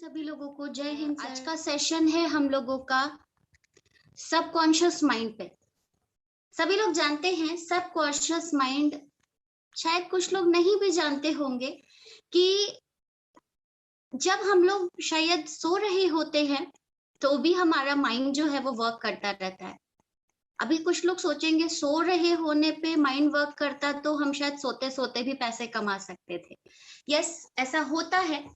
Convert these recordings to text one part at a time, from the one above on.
सभी लोगों को जय हिंद। आज का सेशन है हम लोगों का सबकॉन्शियस माइंड पे। सभी लोग जानते हैं सबकॉन्शियस माइंड, शायद कुछ लोग नहीं भी जानते होंगे कि जब हम लोग शायद सो रहे होते हैं तो भी हमारा माइंड जो है वो वर्क करता रहता है। अभी कुछ लोग सोचेंगे सो रहे होने पे माइंड वर्क करता तो हम शायद सोते सोते भी पैसे कमा सकते थे। यस, ऐसा होता है।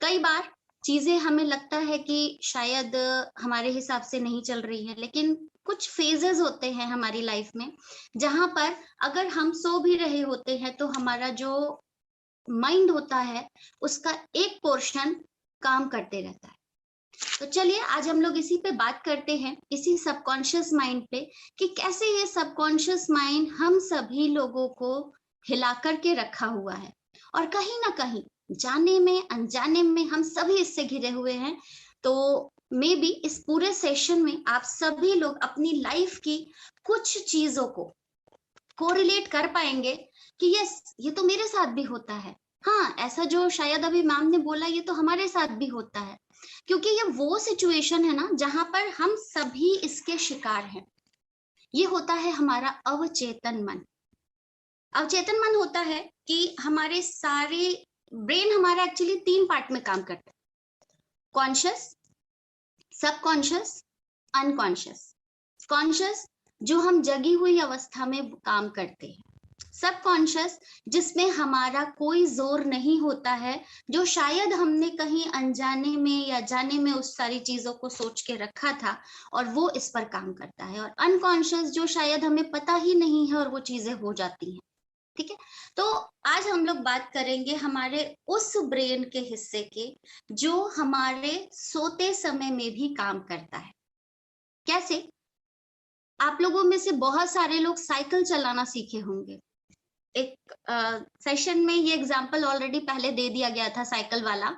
कई बार चीजें हमें लगता है कि शायद हमारे हिसाब से नहीं चल रही है, लेकिन कुछ फेजेस होते हैं हमारी लाइफ में जहां पर अगर हम सो भी रहे होते हैं तो हमारा जो माइंड होता है उसका एक पोर्शन काम करते रहता है। तो चलिए आज हम लोग इसी पे बात करते हैं, इसी सबकॉन्शियस माइंड पे, कि कैसे ये सबकॉन्शियस माइंड हम सभी लोगों को हिला करके रखा हुआ है और कहीं ना कहीं जाने में अनजाने में हम सभी इससे घिरे हुए हैं। तो मे बी इस पूरे सेशन में आप सभी लोग अपनी लाइफ की कुछ चीजों को कोरिलेट कर पाएंगे कि यस, ये तो मेरे साथ भी होता है। हाँ, ऐसा जो शायद अभी मैम ने बोला ये तो हमारे साथ भी होता है, क्योंकि ये वो सिचुएशन है ना जहां पर हम सभी इसके शिकार हैं। ये होता है हमारा अवचेतन मन। अवचेतन मन होता है कि हमारे सारे ब्रेन हमारा एक्चुअली 3 पार्ट में काम करता है: कॉन्शियस, सबकॉन्शियस, अनकॉन्शियस। कॉन्शियस जो हम जगी हुई अवस्था में काम करते हैं, सबकॉन्शियस जिसमें हमारा कोई जोर नहीं होता है, जो शायद हमने कहीं अनजाने में या जाने में उस सारी चीजों को सोच के रखा था और वो इस पर काम करता है, और अनकॉन्शियस जो शायद हमें पता ही नहीं है और वो चीजें हो जाती हैं। ठीक है, तो आज हम लोग बात करेंगे हमारे उस ब्रेन के हिस्से के जो हमारे सोते समय में भी काम करता है। कैसे? आप लोगों में से बहुत सारे लोग साइकिल चलाना सीखे होंगे। एक सेशन में ये एग्जांपल ऑलरेडी पहले दे दिया गया था साइकिल वाला,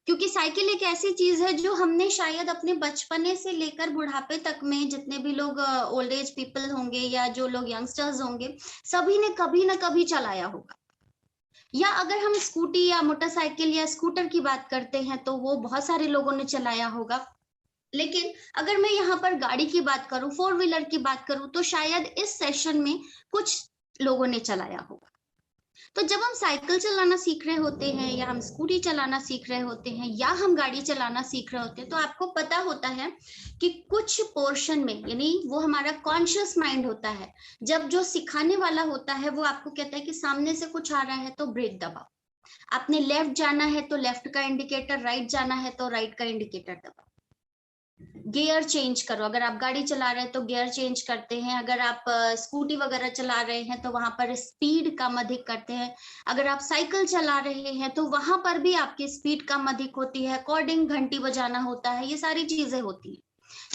क्योंकि साइकिल एक ऐसी चीज है जो हमने शायद अपने बचपने से लेकर बुढ़ापे तक में, जितने भी लोग ओल्ड एज पीपल होंगे या जो लोग यंगस्टर्स होंगे, सभी ने कभी ना कभी चलाया होगा। या अगर हम स्कूटी या मोटरसाइकिल या स्कूटर की बात करते हैं तो वो बहुत सारे लोगों ने चलाया होगा। लेकिन अगर मैं यहाँ पर गाड़ी की बात करूं, 4 व्हीलर की बात करूं, तो शायद इस सेशन में कुछ लोगों ने चलाया होगा। तो जब हम साइकिल चलाना सीख रहे होते हैं या हम स्कूटी चलाना सीख रहे होते हैं या हम गाड़ी चलाना सीख रहे होते हैं, तो आपको पता होता है कि कुछ पोर्शन में, यानी वो हमारा कॉन्शियस माइंड होता है, जब जो सिखाने वाला होता है वो आपको कहता है कि सामने से कुछ आ रहा है तो ब्रेक दबाओ, आपने लेफ्ट जाना है तो लेफ्ट का इंडिकेटर, राइट जाना है तो राइट का इंडिकेटर दबाओ, गियर चेंज करो। अगर आप गाड़ी चला रहे हैं तो गियर चेंज करते हैं, अगर आप स्कूटी वगैरह चला रहे हैं तो वहां पर स्पीड कम अधिक करते हैं, अगर आप साइकिल चला रहे हैं तो वहां पर भी आपकी स्पीड कम अधिक होती है, अकॉर्डिंग घंटी बजाना होता है, ये सारी चीजें होती हैं।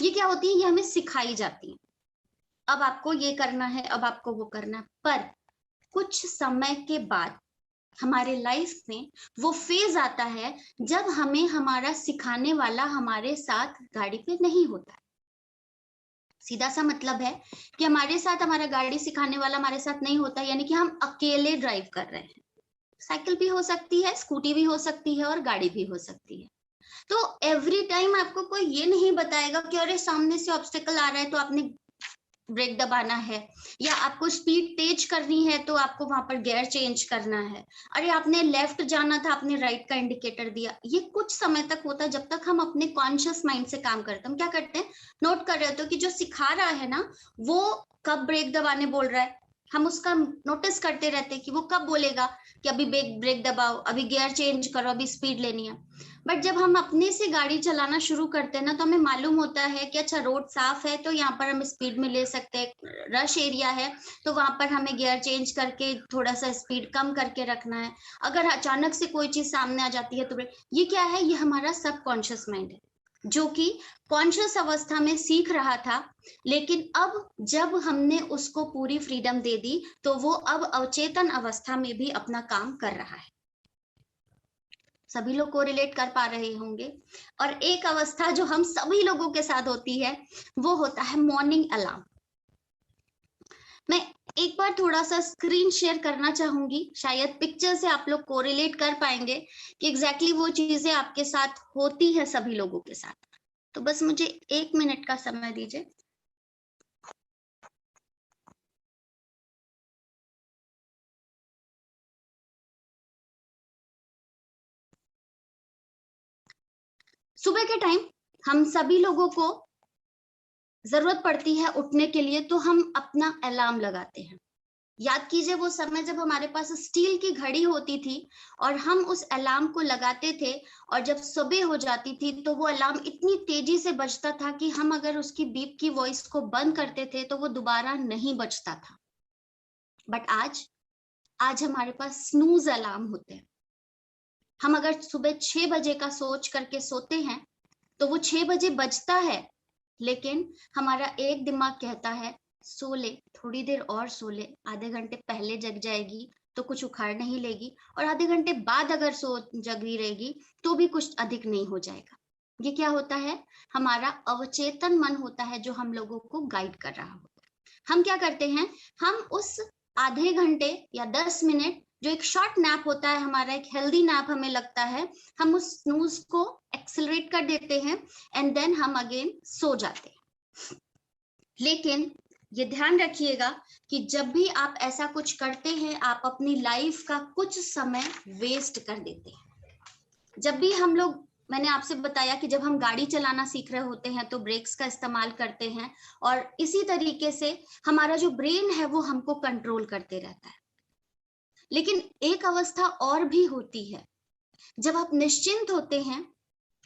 ये क्या होती है? ये हमें सिखाई जाती है। अब आपको ये करना है, अब आपको वो करना है, पर कुछ समय के बाद हमारे लाइफ में वो फेज आता है जब हमें हमारा सिखाने वाला हमारे साथ गाड़ी पे नहीं होता है। सीधा सा मतलब है कि हमारे साथ हमारा गाड़ी सिखाने वाला हमारे साथ नहीं होता, यानी कि हम अकेले ड्राइव कर रहे हैं। साइकिल भी हो सकती है, स्कूटी भी हो सकती है और गाड़ी भी हो सकती है। तो एवरी टाइम आपको कोई ये नहीं बताएगा कि अरे सामने से ऑब्स्टेकल आ रहा है तो आपने ब्रेक दबाना है, या आपको स्पीड तेज करनी है तो आपको वहां पर गियर चेंज करना है, अरे आपने लेफ्ट जाना था आपने राइट का इंडिकेटर दिया। ये कुछ समय तक होता है जब तक हम अपने कॉन्शियस माइंड से काम करते हैं। हम क्या करते हैं? नोट कर रहे होते हो कि जो सिखा रहा है ना वो कब ब्रेक दबाने बोल रहा है, हम उसका नोटिस करते रहते हैं कि वो कब बोलेगा कि अभी ब्रेक दबाओ, अभी गियर चेंज करो, अभी स्पीड लेनी है। बट जब हम अपने से गाड़ी चलाना शुरू करते हैं ना तो हमें मालूम होता है कि अच्छा रोड साफ है तो यहाँ पर हम स्पीड में ले सकते हैं, रश एरिया है तो वहां पर हमें गियर चेंज करके थोड़ा सा स्पीड कम करके रखना है, अगर अचानक से कोई चीज सामने आ जाती है तो ये क्या है? ये हमारा सबकॉन्शियस माइंड है जो कि कॉन्शियस अवस्था में सीख रहा था, लेकिन अब जब हमने उसको पूरी फ्रीडम दे दी तो वो अब अवचेतन अवस्था में भी अपना काम कर रहा है। सभी लोग को रिलेट कर पा रहे होंगे। और एक अवस्था जो हम सभी लोगों के साथ होती है वो होता है मॉर्निंग अलार्म। मैं एक बार थोड़ा सा स्क्रीन शेयर करना चाहूंगी, शायद पिक्चर से आप लोग कोरिलेट कर पाएंगे कि एग्जैक्टली वो चीजें आपके साथ होती है सभी लोगों के साथ। तो बस मुझे 1 मिनट का समय दीजिए। सुबह के टाइम हम सभी लोगों को जरूरत पड़ती है उठने के लिए, तो हम अपना अलार्म लगाते हैं। याद कीजिए वो समय जब हमारे पास स्टील की घड़ी होती थी और हम उस अलार्म को लगाते थे, और जब सुबह हो जाती थी तो वो अलार्म इतनी तेजी से बजता था कि हम अगर उसकी बीप की वॉइस को बंद करते थे तो वो दोबारा नहीं बजता था। बट आज हमारे पास स्नूज अलार्म होते हैं। हम अगर सुबह 6 बजे का सोच करके सोते हैं तो वो 6 बजे बजता है, लेकिन हमारा एक दिमाग कहता है सो ले, थोड़ी देर और सो ले, आधे घंटे पहले जग जाएगी तो कुछ उखाड़ नहीं लेगी, और आधे घंटे बाद अगर सो जगी रहेगी तो भी कुछ अधिक नहीं हो जाएगा। ये क्या होता है? हमारा अवचेतन मन होता है जो हम लोगों को गाइड कर रहा होता है। हम क्या करते हैं, हम उस आधे घंटे या 10 मिनट जो एक शॉर्ट नैप होता है, हमारा एक हेल्दी नैप हमें लगता है, हम उस स्नूज को एक्सेलरेट कर देते हैं एंड देन हम अगेन सो जाते हैं। लेकिन ये ध्यान रखिएगा कि जब भी आप ऐसा कुछ करते हैं, आप अपनी लाइफ का कुछ समय वेस्ट कर देते हैं। जब भी हम लोग, मैंने आपसे बताया कि जब हम गाड़ी चलाना सीख रहे होते हैं तो ब्रेक्स का इस्तेमाल करते हैं, और इसी तरीके से हमारा जो ब्रेन है वो हमको कंट्रोल करते रहता है। लेकिन एक अवस्था और भी होती है जब आप निश्चिंत होते हैं।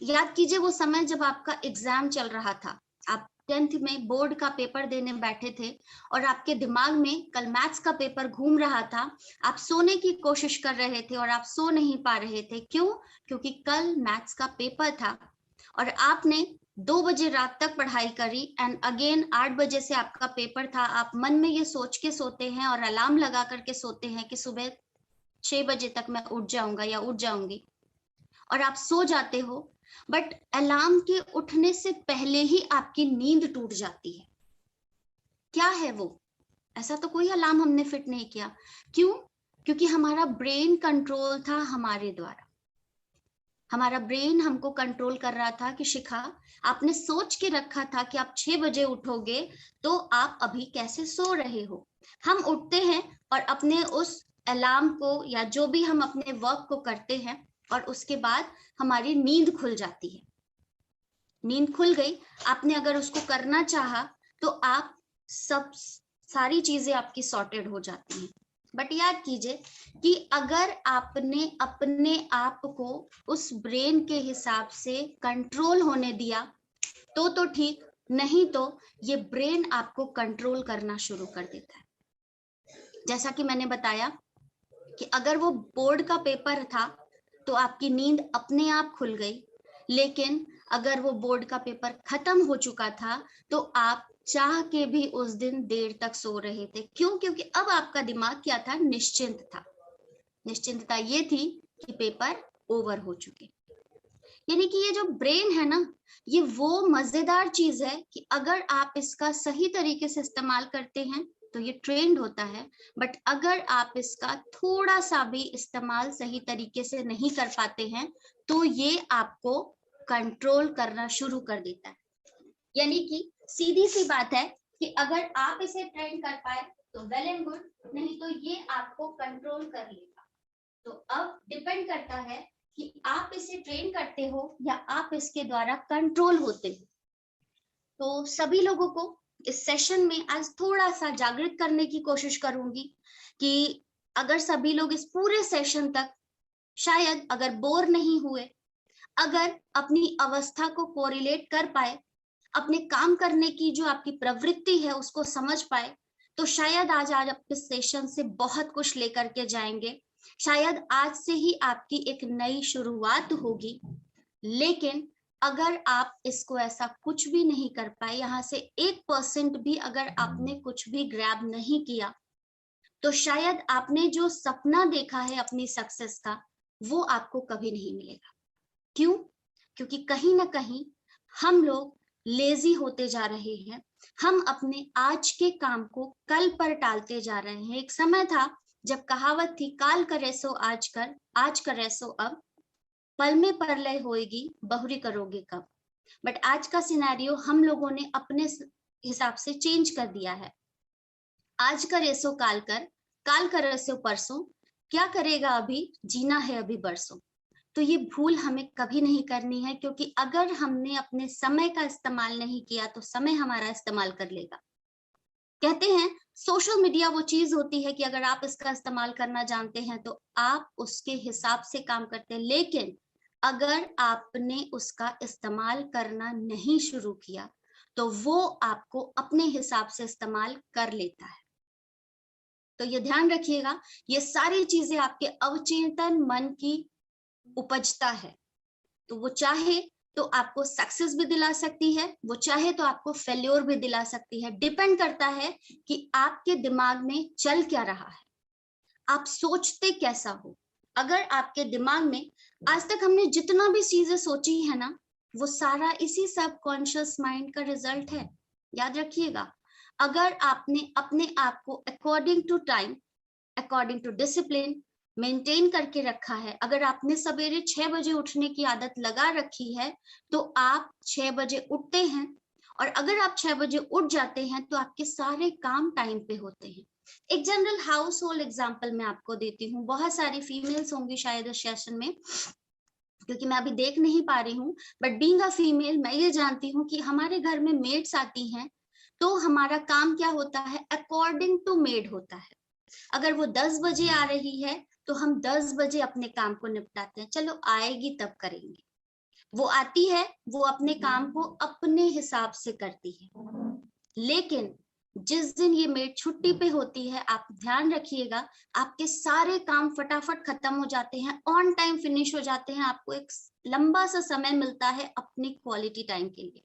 याद कीजिए वो समय जब आपका एग्जाम चल रहा था, आप 10th में बोर्ड का पेपर देने बैठे थे और आपके दिमाग में कल मैथ्स का पेपर घूम रहा था। आप सोने की कोशिश कर रहे थे और आप सो नहीं पा रहे थे। क्यों? क्योंकि कल मैथ्स का पेपर था और आपने 2 बजे रात तक पढ़ाई करी एंड अगेन 8 बजे से आपका पेपर था। आप मन में ये सोच के सोते हैं और अलार्म लगा करके सोते हैं कि सुबह 6 बजे तक मैं उठ जाऊंगा या उठ जाऊंगी, और आप सो जाते हो। बट अलार्म के उठने से पहले ही आपकी नींद टूट जाती है। क्या है वो? ऐसा तो कोई अलार्म हमने फिट नहीं किया। क्यों? क्योंकि हमारा ब्रेन कंट्रोल था हमारे द्वारा। हमारा ब्रेन हमको कंट्रोल कर रहा था कि शिखा, आपने सोच के रखा था कि आप 6 बजे उठोगे, तो आप अभी कैसे सो रहे हो। हम उठते हैं और अपने उस अलार्म को या जो भी हम अपने वर्क को करते हैं, और उसके बाद हमारी नींद खुल जाती है। नींद खुल गई, आपने अगर उसको करना चाहा तो आप सब सारी चीजें आपकी सॉर्टेड हो जाती हैं। बट याद कीजिए कि अगर आपने अपने आप को उस ब्रेन के हिसाब से कंट्रोल होने दिया तो ठीक, नहीं तो ये ब्रेन आपको कंट्रोल करना शुरू कर देता है। जैसा कि मैंने बताया कि अगर वो बोर्ड का पेपर था तो आपकी नींद अपने आप खुल गई, लेकिन अगर वो बोर्ड का पेपर खत्म हो चुका था तो आप चाह के भी उस दिन देर तक सो रहे थे। क्यों? क्योंकि अब आपका दिमाग क्या था? निश्चिंत था। निश्चिंतता ये थी कि पेपर ओवर हो चुके। यानी कि ये जो ब्रेन है ना, ये वो मजेदार चीज है कि अगर आप इसका सही तरीके से इस्तेमाल करते हैं तो ये ट्रेंड होता है, बट अगर आप इसका थोड़ा सा भी इस्तेमाल सही तरीके से नहीं कर पाते हैं तो ये आपको कंट्रोल करना शुरू कर देता है। यानी कि सीधी सी बात है कि अगर आप इसे ट्रेन कर पाए तो वेल एंड गुड, नहीं तो ये आपको कंट्रोल कर लेगा। तो अब डिपेंड करता है कि आप इसे ट्रेन करते हो या आप इसके द्वारा कंट्रोल होते हो। तो सभी लोगों को इस सेशन में आज थोड़ा सा जागृत करने की कोशिश करूंगी कि अगर सभी लोग इस पूरे सेशन तक शायद अगर बोर नहीं हुए, अगर अपनी अवस्था को कोरिलेट कर पाए, अपने काम करने की जो आपकी प्रवृत्ति है उसको समझ पाए, तो शायद आज आप इस सेशन से बहुत कुछ लेकर के जाएंगे। शायद आज से ही आपकी एक नई शुरुआत होगी। लेकिन अगर आप इसको ऐसा कुछ भी नहीं कर पाए, यहाँ से 1% भी अगर आपने कुछ भी ग्रैब नहीं किया, तो शायद आपने जो सपना देखा है अपनी सक्सेस का, वो आपको कभी नहीं मिलेगा। क्यों? क्योंकि कहीं ना कहीं हम लोग लेजी होते जा रहे हैं, हम अपने आज के काम को कल पर टालते जा रहे हैं। एक समय था जब कहावत थी, काल करे सो आज कर, आज करे सो अब, पल में परलय होएगी, बहुरी करोगे कब। बट आज का सिनेरियो हम लोगों ने अपने हिसाब से चेंज कर दिया है। आज करे सो काल कर, काल करे सो परसों, क्या करेगा अभी, जीना है अभी बरसों। तो ये भूल हमें कभी नहीं करनी है, क्योंकि अगर हमने अपने समय का इस्तेमाल नहीं किया तो समय हमारा इस्तेमाल कर लेगा। कहते हैं सोशल मीडिया वो चीज होती है कि अगर आप इसका इस्तेमाल करना जानते हैं तो आप उसके हिसाब से काम करते हैं, लेकिन अगर आपने उसका इस्तेमाल करना नहीं शुरू किया तो वो आपको अपने हिसाब से इस्तेमाल कर लेता है। तो ये ध्यान रखिएगा, ये सारी चीजें आपके अवचेतन मन की उपजता है। तो वो चाहे तो आपको सक्सेस भी दिला सकती है, वो चाहे तो आपको फेल्योर भी दिला सकती है। डिपेंड करता है कि आपके दिमाग में चल क्या रहा है, आप सोचते कैसा हो। अगर आपके दिमाग में आज तक हमने जितना भी चीजें सोची है ना, वो सारा इसी सबकॉन्शियस माइंड का रिजल्ट है। याद रखिएगा, अगर आपने अपने आप को according to time, according to discipline maintain करके रखा है, अगर आपने सवेरे 6 बजे उठने की आदत लगा रखी है तो आप 6 बजे उठते हैं, और अगर आप 6 बजे उठ जाते हैं तो आपके सारे काम टाइम पे होते हैं। एक जनरल हाउस होल्ड एग्जाम्पल मैं आपको देती हूँ, बहुत सारी फीमेल्स होंगी शायद इस सेशन में, क्योंकि मैं अभी देख नहीं पा रही हूँ, बट बीइंग अ फीमेल मैं ये जानती हूँ कि हमारे घर में मेड्स आती हैं तो हमारा काम क्या होता है, अकॉर्डिंग टू मेड होता है। अगर वो 10 बजे आ रही है तो हम 10 बजे अपने काम को निपटाते हैं, चलो आएगी तब करेंगे। वो आती है, वो अपने काम को अपने हिसाब से करती है। लेकिन जिस दिन ये मेड छुट्टी पे होती है, आप ध्यान रखिएगा, आपके सारे काम फटाफट खत्म हो जाते हैं, ऑन टाइम फिनिश हो जाते हैं, आपको एक लंबा सा समय मिलता है अपनी क्वालिटी टाइम के लिए।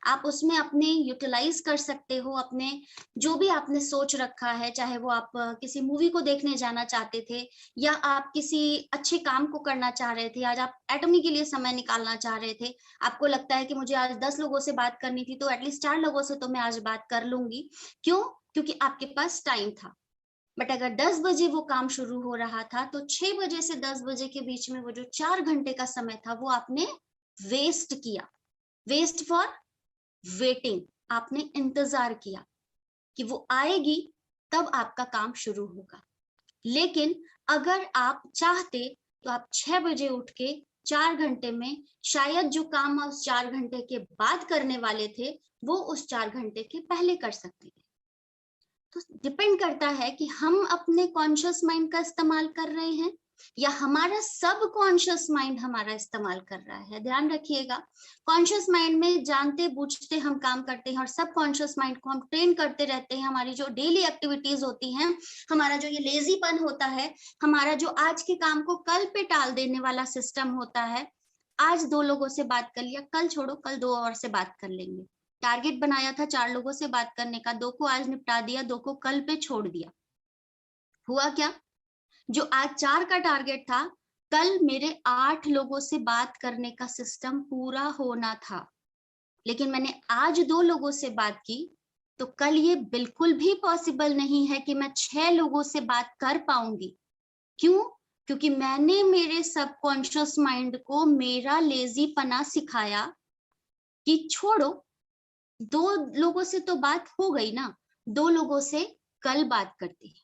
आप उसमें अपने यूटिलाइज कर सकते हो, अपने जो भी आपने सोच रखा है, चाहे वो आप किसी मूवी को देखने जाना चाहते थे, या आप किसी अच्छे काम को करना चाह रहे थे, आज आप एटमी के लिए समय निकालना चाह रहे थे, आपको लगता है कि मुझे आज 10 लोगों से बात करनी थी तो एटलीस्ट 4 लोगों से तो मैं आज बात कर लूंगी। क्यों? क्योंकि आपके पास टाइम था। बट अगर 10 बजे वो काम शुरू हो रहा था तो 6 बजे से 10 बजे के बीच में वो जो 4 घंटे का समय था वो आपने वेस्ट किया। वेस्ट फॉर वेटिंग, आपने इंतजार किया कि वो आएगी तब आपका काम शुरू होगा। लेकिन अगर आप चाहते तो आप 6 बजे उठ के 4 घंटे में शायद जो काम उस 4 घंटे के बाद करने वाले थे वो उस 4 घंटे के पहले कर सकते थे। तो डिपेंड करता है कि हम अपने कॉन्शियस माइंड का इस्तेमाल कर रहे हैं या हमारा सब कॉन्शियस माइंड हमारा इस्तेमाल कर रहा है। ध्यान रखिएगा, कॉन्शियस माइंड में जानते बूझते हम काम करते हैं और सब कॉन्शियस माइंड को हम ट्रेन करते रहते हैं। हमारी जो डेली एक्टिविटीज होती हैं, हमारा जो ये लेजीपन होता है, हमारा जो आज के काम को कल पे टाल देने वाला सिस्टम होता है, आज 2 लोगों से बात कर लिया, कल छोड़ो कल 2 और से बात कर लेंगे। टारगेट बनाया था 4 लोगों से बात करने का, 2 को आज निपटा दिया, 2 को कल पे छोड़ दिया। हुआ क्या? जो आज 4 का टारगेट था, कल मेरे 8 लोगों से बात करने का सिस्टम पूरा होना था, लेकिन मैंने आज 2 लोगों से बात की, तो कल ये बिल्कुल भी पॉसिबल नहीं है कि मैं 6 लोगों से बात कर पाऊंगी। क्यों? क्योंकि मैंने मेरे सबकॉन्शियस माइंड को मेरा लेजीपना सिखाया कि छोड़ो, 2 लोगों से तो बात हो गई ना, 2 लोगों से कल बात करती है।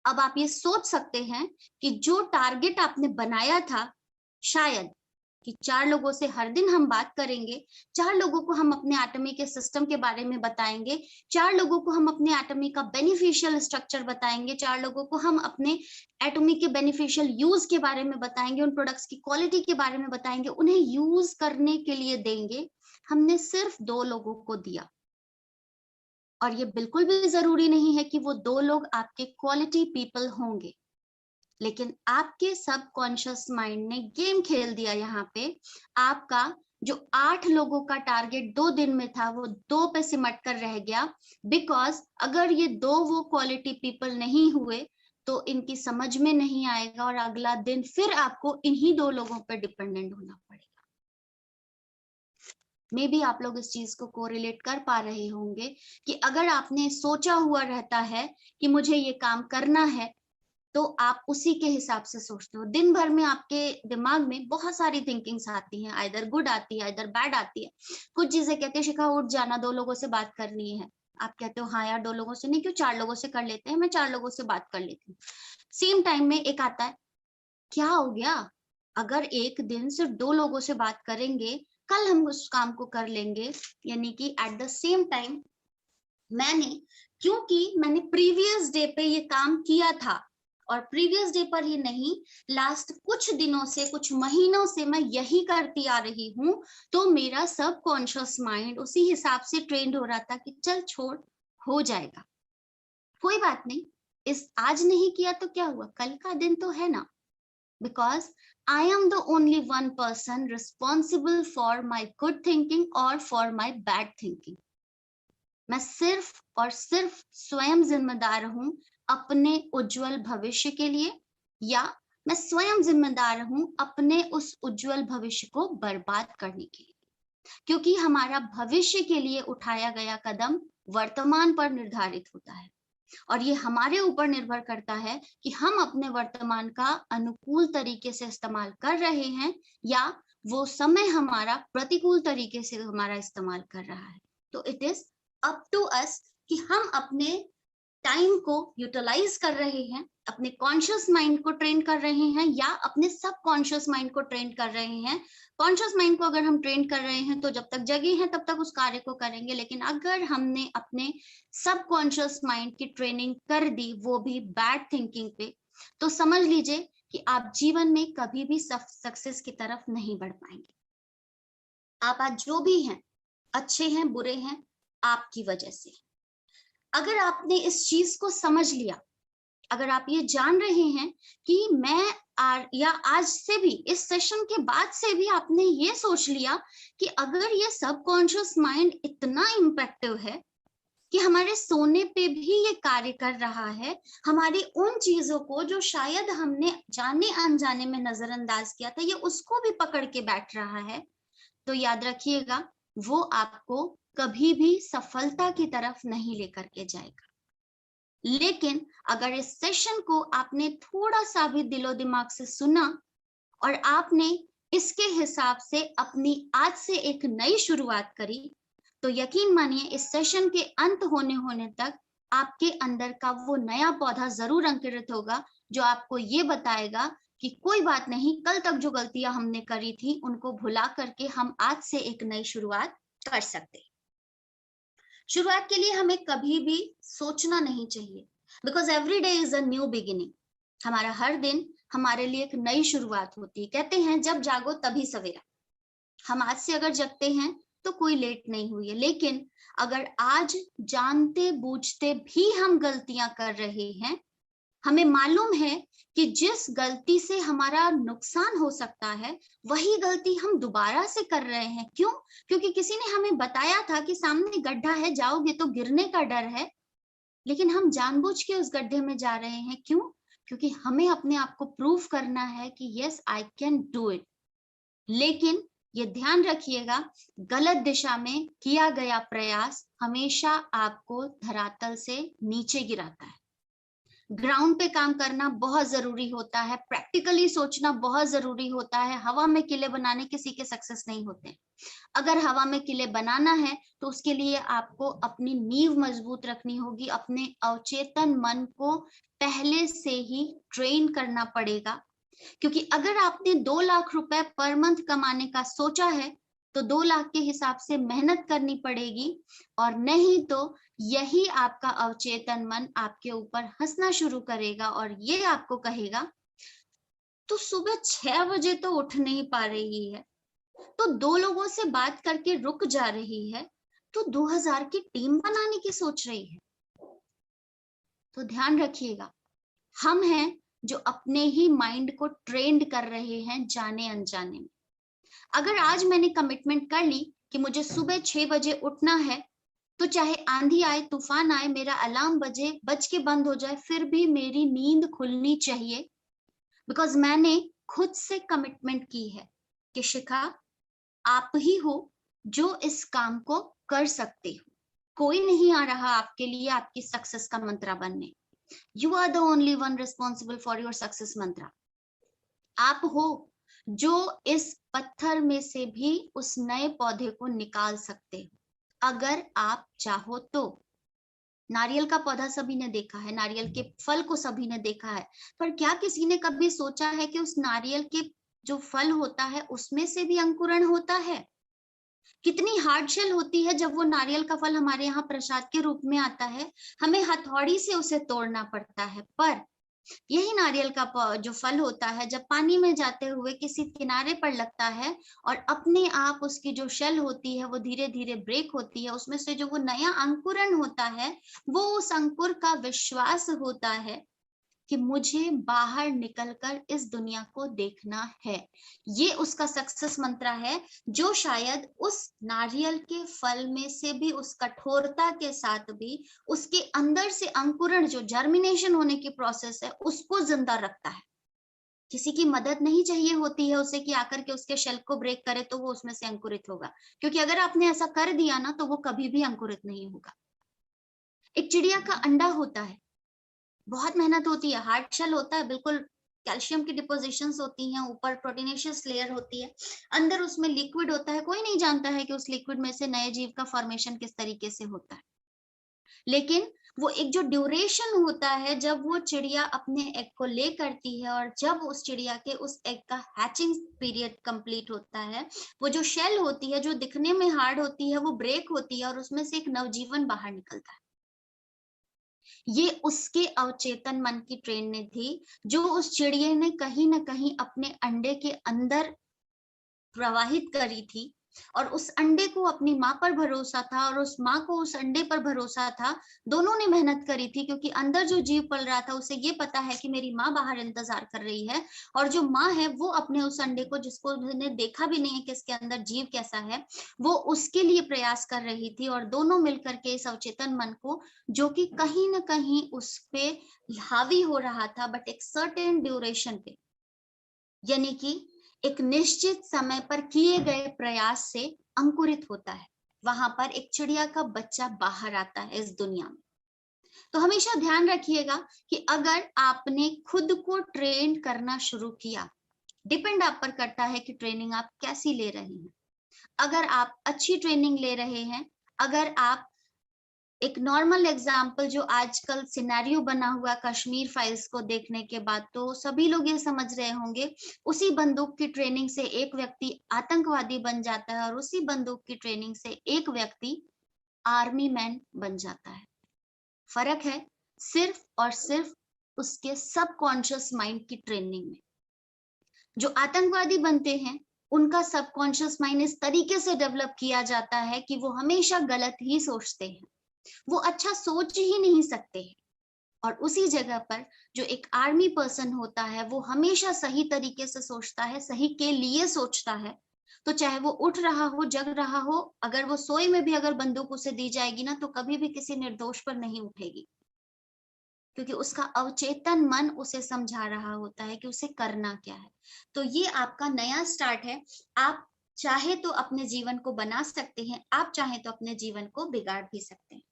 अब आप ये सोच सकते हैं कि जो टारगेट आपने बनाया था, शायद कि 4 लोगों से हर दिन हम बात करेंगे, 4 लोगों को हम अपने एटमी के सिस्टम के बारे में बताएंगे, 4 लोगों को हम अपने एटमी का बेनिफिशियल स्ट्रक्चर बताएंगे, 4 लोगों को हम अपने एटमी के बेनिफिशियल यूज के बारे में बताएंगे, उन प्रोडक्ट्स की क्वालिटी के बारे में बताएंगे, उन्हें यूज करने के लिए देंगे। हमने सिर्फ 2 लोगों को दिया, और ये बिल्कुल भी जरूरी नहीं है कि वो 2 लोग आपके क्वालिटी पीपल होंगे, लेकिन आपके सबकॉन्शियस माइंड ने गेम खेल दिया। यहाँ पे आपका जो 8 लोगों का टारगेट 2 दिन में था वो 2 पे सिमट कर रह गया, बिकॉज अगर ये 2 वो क्वालिटी पीपल नहीं हुए तो इनकी समझ में नहीं आएगा और अगला दिन फिर आपको इन्हीं 2 लोगों पर डिपेंडेंट होना पड़ेगा। मे बी आप लोग इस चीज को कोरिलेट कर पा रहे होंगे कि अगर आपने सोचा हुआ रहता है कि मुझे ये काम करना है, तो आप उसी के हिसाब से सोचते हो। दिन भर में आपके दिमाग में बहुत सारी थिंकिंग्स आती हैं, आइदर गुड आती है, आइदर बैड आती है। कुछ चीजें कहते हैं शिखा उठ जाना, 2 लोगों से बात करनी है। आप कहते हो हाँ यार 2 लोगों से नहीं, क्यों 4 लोगों से कर लेते हैं, मैं 4 लोगों से बात कर लेती हूँ। सेम टाइम में एक आता है, क्या हो गया, अगर एक दिन सिर्फ 2 लोगों से बात करेंगे, कल हम उस काम को कर लेंगे। यानी कि एट द सेम टाइम क्योंकि मैंने प्रीवियस डे पे ये काम किया था, और प्रीवियस डे पर ही नहीं, लास्ट कुछ दिनों से, कुछ महीनों से मैं यही करती आ रही हूँ, तो मेरा सबकॉन्शियस माइंड उसी हिसाब से ट्रेंड हो रहा था कि चल छोड़, हो जाएगा, कोई बात नहीं, इस आज नहीं किया तो क्या हुआ, कल का दिन तो है ना। Because I am the only one person responsible for my good thinking or for my bad thinking. मैं सिर्फ और सिर्फ स्वयं जिम्मेदार हूं अपने उज्जवल भविष्य के लिए, या मैं स्वयं जिम्मेदार हूं अपने उस उज्जवल भविष्य को बर्बाद करने के लिए। क्योंकि हमारा भविष्य के लिए उठाया गया कदम वर्तमान पर निर्धारित होता है, और ये हमारे ऊपर निर्भर करता है कि हम अपने वर्तमान का अनुकूल तरीके से इस्तेमाल कर रहे हैं, या वो समय हमारा प्रतिकूल तरीके से हमारा इस्तेमाल कर रहा है। तो it is up to us कि हम अपने टाइम को यूटिलाइज कर रहे हैं, अपने कॉन्शियस माइंड को ट्रेन कर रहे हैं, या अपने सब कॉन्शियस माइंड को ट्रेन कर रहे हैं। कॉन्शियस माइंड को अगर हम ट्रेन कर रहे हैं तो जब तक जगे हैं तब तक उस कार्य को करेंगे, लेकिन अगर हमने अपने सब कॉन्शियस माइंड की ट्रेनिंग कर दी, वो भी बैड थिंकिंग पे, तो समझ लीजिए कि आप जीवन में कभी भी सक्सेस की तरफ नहीं बढ़ पाएंगे। आप आज जो भी हैं, अच्छे हैं बुरे हैं, आपकी वजह से। अगर आपने इस चीज को समझ लिया, अगर आप ये जान रहे हैं कि मैं या आज से भी, इस सेशन के बाद से भी आपने ये सोच लिया कि अगर ये सबकॉन्शियस माइंड इतना इम्पैक्टिव है कि हमारे सोने पे भी ये कार्य कर रहा है, हमारी उन चीजों को जो शायद हमने जाने अनजाने में नजरअंदाज किया था, ये उसको भी पकड़ के बैठ रहा है, तो याद रखिएगा वो आपको कभी भी सफलता की तरफ नहीं लेकर के जाएगा। लेकिन अगर इस सेशन को आपने थोड़ा सा भी दिलो दिमाग से सुना और आपने इसके हिसाब से अपनी आज से एक नई शुरुआत करी, तो यकीन मानिए इस सेशन के अंत होने तक आपके अंदर का वो नया पौधा जरूर अंकुरित होगा, जो आपको ये बताएगा कि कोई बात नहीं, कल तक जो गलतियां हमने करी थी उनको भुला करके हम आज से एक नई शुरुआत कर सकते। शुरुआत के लिए हमें कभी भी सोचना नहीं चाहिए, because every day is a new beginning. हमारा हर दिन हमारे लिए एक नई शुरुआत होती है। कहते हैं जब जागो तभी सवेरा। हम आज से अगर जगते हैं तो कोई लेट नहीं हुई है, लेकिन अगर आज जानते बूझते भी हम गलतियां कर रहे हैं, हमें मालूम है कि जिस गलती से हमारा नुकसान हो सकता है वही गलती हम दोबारा से कर रहे हैं। क्यों? क्योंकि किसी ने हमें बताया था कि सामने गड्ढा है, जाओगे तो गिरने का डर है, लेकिन हम जानबूझ के उस गड्ढे में जा रहे हैं। क्यों? क्योंकि हमें अपने आप को प्रूव करना है कि yes I can do it. लेकिन ये ध्यान रखिएगा, गलत दिशा में किया गया प्रयास हमेशा आपको धरातल से नीचे गिराता है। ग्राउंड पे काम करना बहुत जरूरी होता है, प्रैक्टिकली सोचना बहुत जरूरी होता है। हवा में किले बनाने किसी के सक्सेस नहीं होते। अगर हवा में किले बनाना है तो उसके लिए आपको अपनी नींव मजबूत रखनी होगी, अपने अवचेतन मन को पहले से ही ट्रेन करना पड़ेगा। क्योंकि अगर आपने 2 लाख रुपए पर मंथ कमाने का सोचा है तो 2 लाख के हिसाब से मेहनत करनी पड़ेगी, और नहीं तो यही आपका अवचेतन मन आपके ऊपर हंसना शुरू करेगा और ये आपको कहेगा तो सुबह 6 बजे तो उठ नहीं पा रही है, तो 2 लोगों से बात करके रुक जा रही है, तो 2000 की टीम बनाने की सोच रही है। तो ध्यान रखिएगा, हम हैं जो अपने ही माइंड को ट्रेंड कर रहे हैं जाने अनजाने में। अगर आज मैंने कमिटमेंट कर ली कि मुझे सुबह 6 बजे उठना है, तो चाहे आंधी आए तूफान आए, मेरा अलार्म बज के बंद हो जाए, फिर भी मेरी नींद खुलनी चाहिए। बिकॉज मैंने खुद से कमिटमेंट की है कि शिखा आप ही हो जो इस काम को कर सकते हो। कोई नहीं आ रहा आपके लिए आपकी सक्सेस का मंत्रा बनने। You are the only one responsible for your success mantra. आप हो जो इस पत्थर में से भी उस नए पौधे को निकाल सकते हो, अगर आप चाहो तो। नारियल का पौधा सभी ने देखा है, नारियल के फल को सभी ने देखा है, पर क्या किसी ने कभी सोचा है कि उस नारियल के जो फल होता है उसमें से भी अंकुरण होता है? कितनी हार्ड शेल होती है जब वो नारियल का फल हमारे यहाँ प्रसाद के रूप में आता है, हमें हथौड़ी से उसे तोड़ना पड़ता है। पर यही नारियल का जो फल होता है, जब पानी में जाते हुए किसी किनारे पर लगता है और अपने आप उसकी जो शेल होती है वो धीरे धीरे ब्रेक होती है, उसमें से जो वो नया अंकुरण होता है, वो उस अंकुर का विश्वास होता है कि मुझे बाहर निकलकर इस दुनिया को देखना है। ये उसका सक्सेस मंत्र है, जो शायद उस नारियल के फल में से भी, उस कठोरता के साथ भी, उसके अंदर से अंकुरण, जो जर्मिनेशन होने की प्रोसेस है, उसको जिंदा रखता है। किसी की मदद नहीं चाहिए होती है उसे कि आकर के उसके शेल को ब्रेक करे तो वो उसमें से अंकुरित होगा, क्योंकि अगर आपने ऐसा कर दिया ना तो वो कभी भी अंकुरित नहीं होगा। एक चिड़िया का अंडा होता है, बहुत मेहनत होती है, हार्ड शेल होता है, बिल्कुल कैल्शियम की डिपोजिशंस होती हैं, ऊपर प्रोटीनेशियस लेयर होती है, अंदर उसमें लिक्विड होता है। कोई नहीं जानता है कि उस लिक्विड में से नए जीव का फॉर्मेशन किस तरीके से होता है। लेकिन वो एक जो ड्यूरेशन होता है, जब वो चिड़िया अपने एग को ले करती है और जब उस चिड़िया के उस एग का हैचिंग पीरियड कंप्लीट होता है, वो जो शेल होती है, जो दिखने में हार्ड होती है, वो ब्रेक होती है और उसमें से एक नवजीवन बाहर निकलता है। ये उसके अवचेतन मन की ट्रेन थी, जो उस चिड़िया ने कहीं ना कहीं अपने अंडे के अंदर प्रवाहित करी थी, और उस अंडे को अपनी माँ पर भरोसा था और उस माँ को उस अंडे पर भरोसा था। दोनों ने मेहनत करी थी, क्योंकि अंदर जो जीव पल रहा था उसे ये पता है कि मेरी माँ बाहर इंतजार कर रही है, और जो माँ है वो अपने उस अंडे को, जिसको उसने देखा भी नहीं है कि इसके अंदर जीव कैसा है, वो उसके लिए प्रयास कर रही थी। और दोनों मिलकर के इस अवचेतन मन को, जो कि कहीं ना कहीं उस पे हावी हो रहा था, बट एक सर्टेन ड्यूरेशन पे, यानी कि एक निश्चित समय पर किए गए प्रयास से अंकुरित होता है। वहां पर एक चिड़िया का बच्चा बाहर आता है इस दुनिया में। तो हमेशा ध्यान रखिएगा कि अगर आपने खुद को ट्रेन करना शुरू किया, डिपेंड आप पर करता है कि ट्रेनिंग आप कैसी ले रहे हैं। अगर आप अच्छी ट्रेनिंग ले रहे हैं, अगर आप एक नॉर्मल एग्जाम्पल जो आजकल सिनेरियो बना हुआ कश्मीर फाइल्स को देखने के बाद, तो सभी लोग ये समझ रहे होंगे, उसी बंदूक की ट्रेनिंग से एक व्यक्ति आतंकवादी बन जाता है और उसी बंदूक की ट्रेनिंग से एक व्यक्ति आर्मी मैन बन जाता है। फर्क है सिर्फ और सिर्फ उसके सबकॉन्शियस माइंड की ट्रेनिंग में। जो आतंकवादी बनते हैं उनका सबकॉन्शियस माइंड इस तरीके से डेवलप किया जाता है कि वो हमेशा गलत ही सोचते हैं, वो अच्छा सोच ही नहीं सकते। और उसी जगह पर जो एक आर्मी पर्सन होता है, वो हमेशा सही तरीके से सोचता है, सही के लिए सोचता है। तो चाहे वो उठ रहा हो, जग रहा हो, अगर वो सोए में भी अगर बंदूक उसे दी जाएगी ना, तो कभी भी किसी निर्दोष पर नहीं उठेगी, क्योंकि उसका अवचेतन मन उसे समझा रहा होता है कि उसे करना क्या है। तो ये आपका नया स्टार्ट है। आप चाहे तो अपने जीवन को बना सकते हैं, आप चाहे तो अपने जीवन को बिगाड़ भी सकते हैं।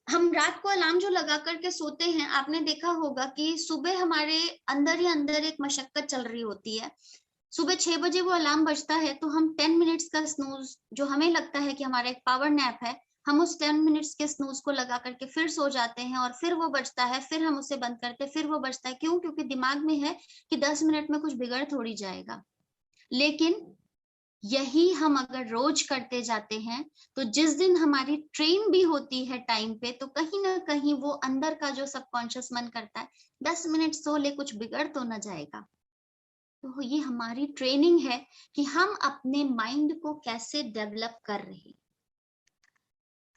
हम रात को अलार्म जो लगा करके सोते हैं, आपने देखा होगा कि सुबह हमारे अंदर ही अंदर एक मशक्कत चल रही होती है। सुबह 6 बजे वो अलार्म बजता है तो हम 10 मिनट्स का स्नूज, जो हमें लगता है कि हमारा एक पावर नैप है, हम उस 10 मिनट्स के स्नूज को लगा करके फिर सो जाते हैं, और फिर वो बजता है, फिर हम उसे बंद करते हैं, फिर वो बजता है। क्यों? क्योंकि दिमाग में है कि 10 मिनट में कुछ बिगड़ थोड़ी जाएगा। लेकिन यही हम अगर रोज करते जाते हैं, तो जिस दिन हमारी ट्रेन भी होती है टाइम पे, तो कहीं ना कहीं वो अंदर का जो सबकॉन्शियस मन करता है, 10 मिनट सो ले, कुछ बिगड़ तो ना जाएगा। तो ये हमारी ट्रेनिंग है कि हम अपने माइंड को कैसे डेवलप कर रहे हैं।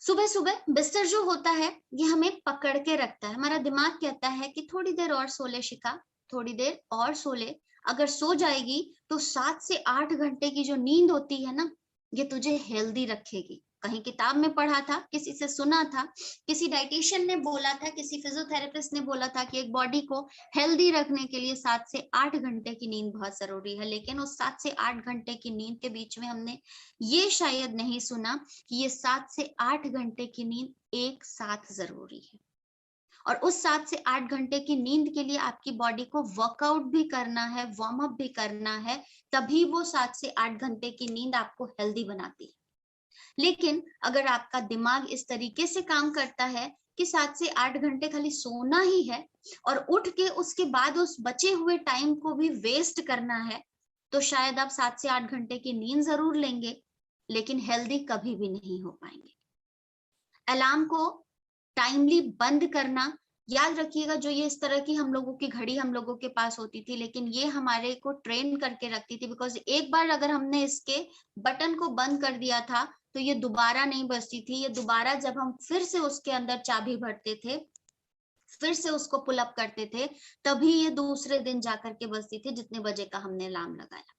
सुबह सुबह बिस्तर जो होता है, ये हमें पकड़ के रखता है। हमारा दिमाग कहता है कि थोड़ी देर और सो ले शिखा, थोड़ी देर और सो ले। अगर सो जाएगी तो 7 से 8 घंटे की जो नींद होती है ना, ये तुझे हेल्दी रखेगी। कहीं किताब में पढ़ा था, किसी से सुना था, किसी डाइटिशियन ने बोला था, किसी फिजियोथेरेपिस्ट ने बोला था कि एक बॉडी को हेल्दी रखने के लिए 7 से 8 घंटे की नींद बहुत जरूरी है। लेकिन उस 7 से 8 घंटे की नींद के बीच में हमने ये शायद नहीं सुना कि ये 7 से 8 घंटे की नींद एक साथ जरूरी है। और उस 7 से 8 घंटे की नींद के लिए आपकी बॉडी को वर्कआउट भी करना है, वार्म अप भी करना है, तभी वो 7 से 8 घंटे की नींद आपको हेल्दी बनाती है। लेकिन अगर आपका दिमाग इस तरीके से काम करता है कि 7 से 8 घंटे खाली सोना ही है और उठ के उसके बाद उस बचे हुए टाइम को भी वेस्ट करना है, तो शायद आप 7 से 8 घंटे की नींद जरूर लेंगे, लेकिन हेल्दी कभी भी नहीं हो पाएंगे। अलार्म को टाइमली बंद करना, याद रखिएगा, जो ये इस तरह की हम लोगों की घड़ी हम लोगों के पास होती थी, लेकिन ये हमारे को ट्रेन करके रखती थी, बिकॉज एक बार अगर हमने इसके बटन को बंद कर दिया था तो ये दोबारा नहीं बजती थी। ये दोबारा जब हम फिर से उसके अंदर चाबी भरते थे, फिर से उसको पुल अप करते थे, तभी ये दूसरे दिन जाकर के बजती थी जितने बजे का हमने अलार्म लगाया।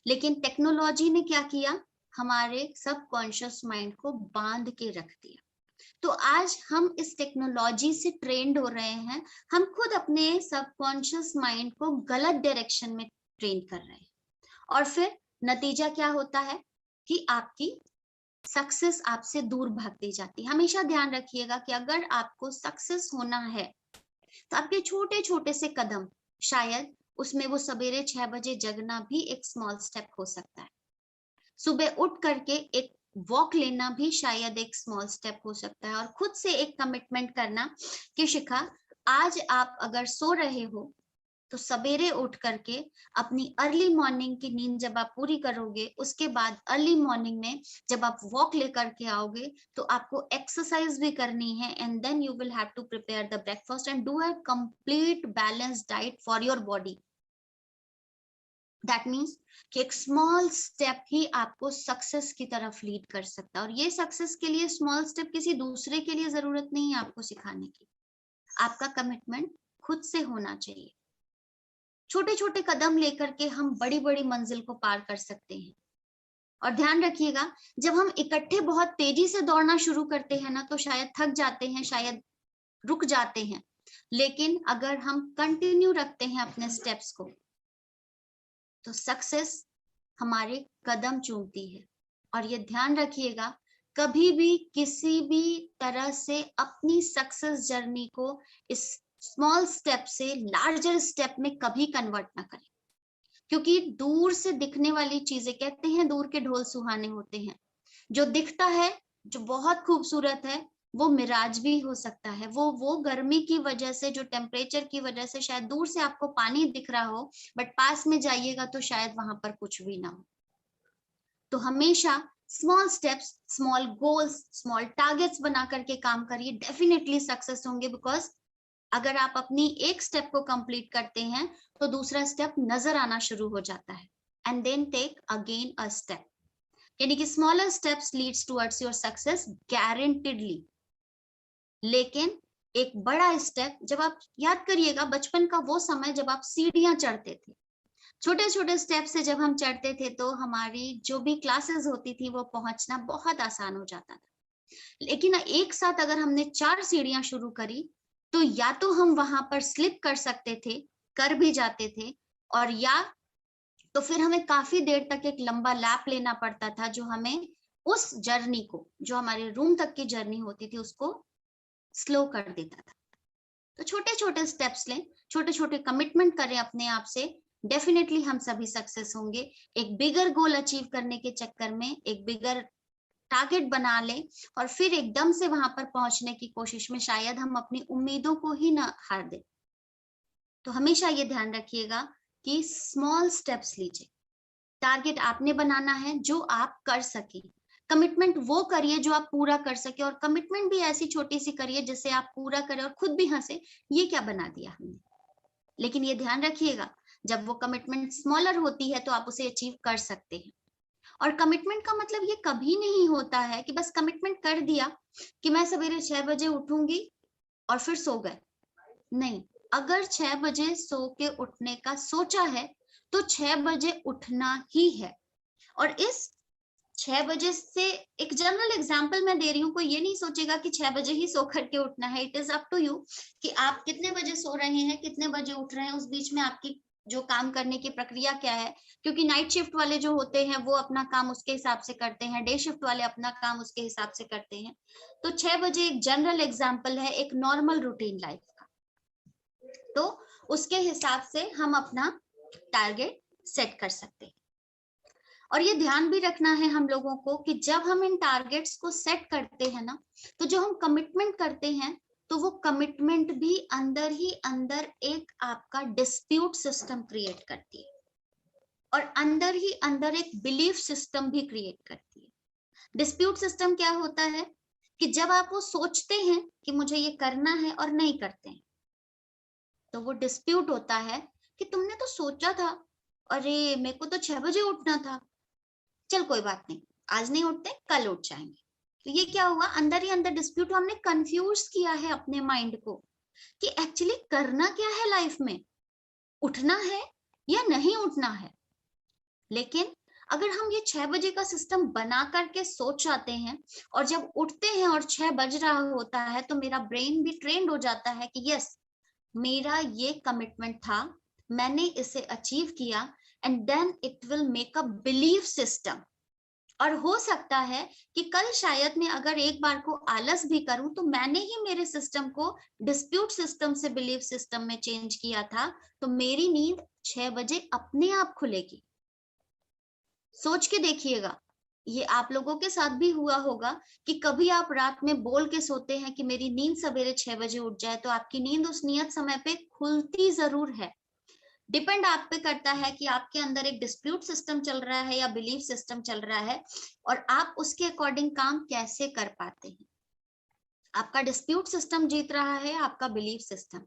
लेकिन टेक्नोलॉजी ने क्या किया, हमारे सबकॉन्शियस माइंड को बांध के रख दिया। तो आज हम इस टेक्नोलॉजी से ट्रेंड हो रहे हैं, हम खुद अपने सबकॉन्शियस माइंड को गलत डायरेक्शन में ट्रेन कर रहे हैं, और फिर नतीजा क्या होता है कि आपकी सक्सेस आपसे दूर भागती जाती है। हमेशा ध्यान रखिएगा कि अगर आपको सक्सेस होना है तो आपके छोटे छोटे से कदम, शायद उसमें वो सवेरे 6 बजे जगना भी एक स्मॉल स्टेप हो सकता है। सुबह उठ करके एक वॉक लेना भी शायद एक स्मॉल स्टेप हो सकता है। और खुद से एक कमिटमेंट करना कि शिखा, आज आप अगर सो रहे हो तो सवेरे उठ करके अपनी अर्ली मॉर्निंग की नींद जब आप पूरी करोगे, उसके बाद अर्ली मॉर्निंग में जब आप वॉक लेकर के आओगे तो आपको एक्सरसाइज भी करनी है, and then you will have to prepare the breakfast and do a complete balance diet for your body. That means कि एक स्मॉल स्टेप ही आपको सक्सेस की तरफ लीड कर सकता है। और ये सक्सेस के लिए स्मॉल स्टेप किसी दूसरे के लिए जरूरत नहीं है आपको सिखाने की, आपका कमिटमेंट खुद से होना चाहिए। छोटे छोटे कदम लेकर के हम बड़ी बड़ी मंजिल को पार कर सकते हैं। और ध्यान रखिएगा, जब हम इकट्ठे बहुत तेजी से दौड़ना शुरू करते हैं ना, तो शायद थक जाते हैं, शायद रुक जाते हैं। लेकिन अगर हम कंटिन्यू रखते हैं अपने स्टेप्स को, तो सक्सेस हमारे कदम चूमती है। और ये ध्यान रखिएगा, कभी भी किसी भी तरह से अपनी सक्सेस जर्नी को इस स्मॉल स्टेप से लार्जर स्टेप में कभी कन्वर्ट ना करें, क्योंकि दूर से दिखने वाली चीजें, कहते हैं दूर के ढोल सुहाने होते हैं, जो दिखता है, जो बहुत खूबसूरत है, वो मिराज भी हो सकता है। वो गर्मी की वजह से, जो टेम्परेचर की वजह से शायद दूर से आपको पानी दिख रहा हो, बट पास में जाइएगा तो शायद वहां पर कुछ भी ना हो। तो हमेशा small steps, small goals, small targets बना करके काम करिए, डेफिनेटली सक्सेस होंगे। बिकॉज अगर आप अपनी एक स्टेप को कंप्लीट करते हैं तो दूसरा स्टेप नजर आना शुरू हो जाता है, and then take again a step, यानी कि smaller steps leads towards your success guaranteedly. लेकिन एक बड़ा स्टेप, जब आप याद करिएगा बचपन का वो समय जब आप सीढ़ियां चढ़ते थे, छोटे छोटे स्टेप से जब हम चढ़ते थे, तो हमारी जो भी क्लासेस होती थी वो पहुंचना बहुत आसान हो जाता था। लेकिन एक साथ अगर हमने 4 सीढ़ियां शुरू करी, तो या तो हम वहां पर स्लिप कर सकते थे, कर भी जाते थे, और या तो फिर हमें काफी देर तक एक लंबा लैप लेना पड़ता था, जो हमें उस जर्नी को, जो हमारे रूम तक की जर्नी होती थी, उसको स्लो कर देता था। तो छोटे छोटे स्टेप्स लें, छोटे छोटे कमिटमेंट करें अपने आप से, डेफिनेटली हम सभी सक्सेस होंगे। एक बिगर गोल अचीव करने के चक्कर में एक बिगर टारगेट बना लें और फिर एकदम से वहां पर पहुंचने की कोशिश में शायद हम अपनी उम्मीदों को ही ना हार दें। तो हमेशा ये ध्यान रखिएगा कि स्मॉल स्टेप्स लीजिए। टारगेट आपने बनाना है जो आप कर सके, कमिटमेंट वो करिए जो आप पूरा कर सके, और कमिटमेंट भी ऐसी छोटी सी करिए जिसे आप पूरा करें और खुद भी हंसे, ये क्या बना दिया हमने। लेकिन ये ध्यान रखिएगा, जब वो कमिटमेंट स्मॉलर होती है तो आप उसे अचीव कर सकते हैं। और कमिटमेंट का मतलब ये कभी नहीं होता है कि बस कमिटमेंट कर दिया कि मैं सवेरे 6 बजे उठूंगी और फिर सो गए। नहीं, अगर 6 बजे सो के उठने का सोचा है तो 6 बजे उठना ही है। और इस 6 बजे से, एक जनरल एग्जांपल मैं दे रही हूँ, कोई ये नहीं सोचेगा कि 6 बजे ही सो करके उठना है। It is up to you कि आप कितने बजे सो रहे हैं, कितने बजे उठ रहे हैं, उस बीच में आपकी जो काम करने की प्रक्रिया क्या है। क्योंकि नाइट शिफ्ट वाले जो होते हैं वो अपना काम उसके हिसाब से करते हैं, डे शिफ्ट वाले अपना काम उसके हिसाब से करते हैं। तो 6 बजे एक जनरल एग्जाम्पल है एक नॉर्मल रूटीन लाइफ का। तो उसके हिसाब से हम अपना टारगेट सेट कर सकते हैं। और ये ध्यान भी रखना है हम लोगों को कि जब हम इन टारगेट्स को सेट करते हैं ना, तो जो हम कमिटमेंट करते हैं, तो वो कमिटमेंट भी अंदर ही अंदर एक आपका डिस्प्यूट सिस्टम क्रिएट करती है, और अंदर ही अंदर एक बिलीफ सिस्टम भी क्रिएट करती है। डिस्प्यूट सिस्टम क्या होता है कि जब आप वो सोचते हैं कि मुझे ये करना है और नहीं करते हैं, तो वो डिस्प्यूट होता है कि तुमने तो सोचा था, अरे मेरे को तो 6 बजे उठना था, चल कोई बात नहीं, आज नहीं उठते, कल उठ जाएंगे। तो ये क्या हुआ, अंदर ही अंदर डिस्प्यूट, हमने कंफ्यूज किया है अपने माइंड को कि एक्चुअली करना क्या है लाइफ में, उठना है या नहीं उठना है। लेकिन अगर हम ये 6 बजे का सिस्टम बना करके सोच जाते हैं, और जब उठते हैं और 6 बज रहा होता है, तो मेरा ब्रेन भी ट्रेंड हो जाता है कि यस, मेरा ये कमिटमेंट था, मैंने इसे अचीव किया, and then it will make a belief system. और हो सकता है कि कल शायद मैं अगर एक बार को आलस भी करूं, तो मैंने ही मेरे सिस्टम को डिस्प्यूट सिस्टम से बिलीफ सिस्टम में चेंज किया था, तो मेरी नींद 6 बजे अपने आप खुलेगी। सोच के देखिएगा, ये आप लोगों के साथ भी हुआ होगा कि कभी आप रात में बोल के सोते हैं कि मेरी नींद सवेरे 6 बजे उठ जाए, तो आपकी नींद उस नियत समय पे खुलती जरूर है। डिपेंड आप पे करता है कि आपके अंदर एक डिस्प्यूट सिस्टम चल रहा है या बिलीफ सिस्टम चल रहा है, और आप उसके अकॉर्डिंग काम कैसे कर पाते हैं। आपका डिस्प्यूट सिस्टम जीत रहा है, आपका बिलीफ सिस्टम।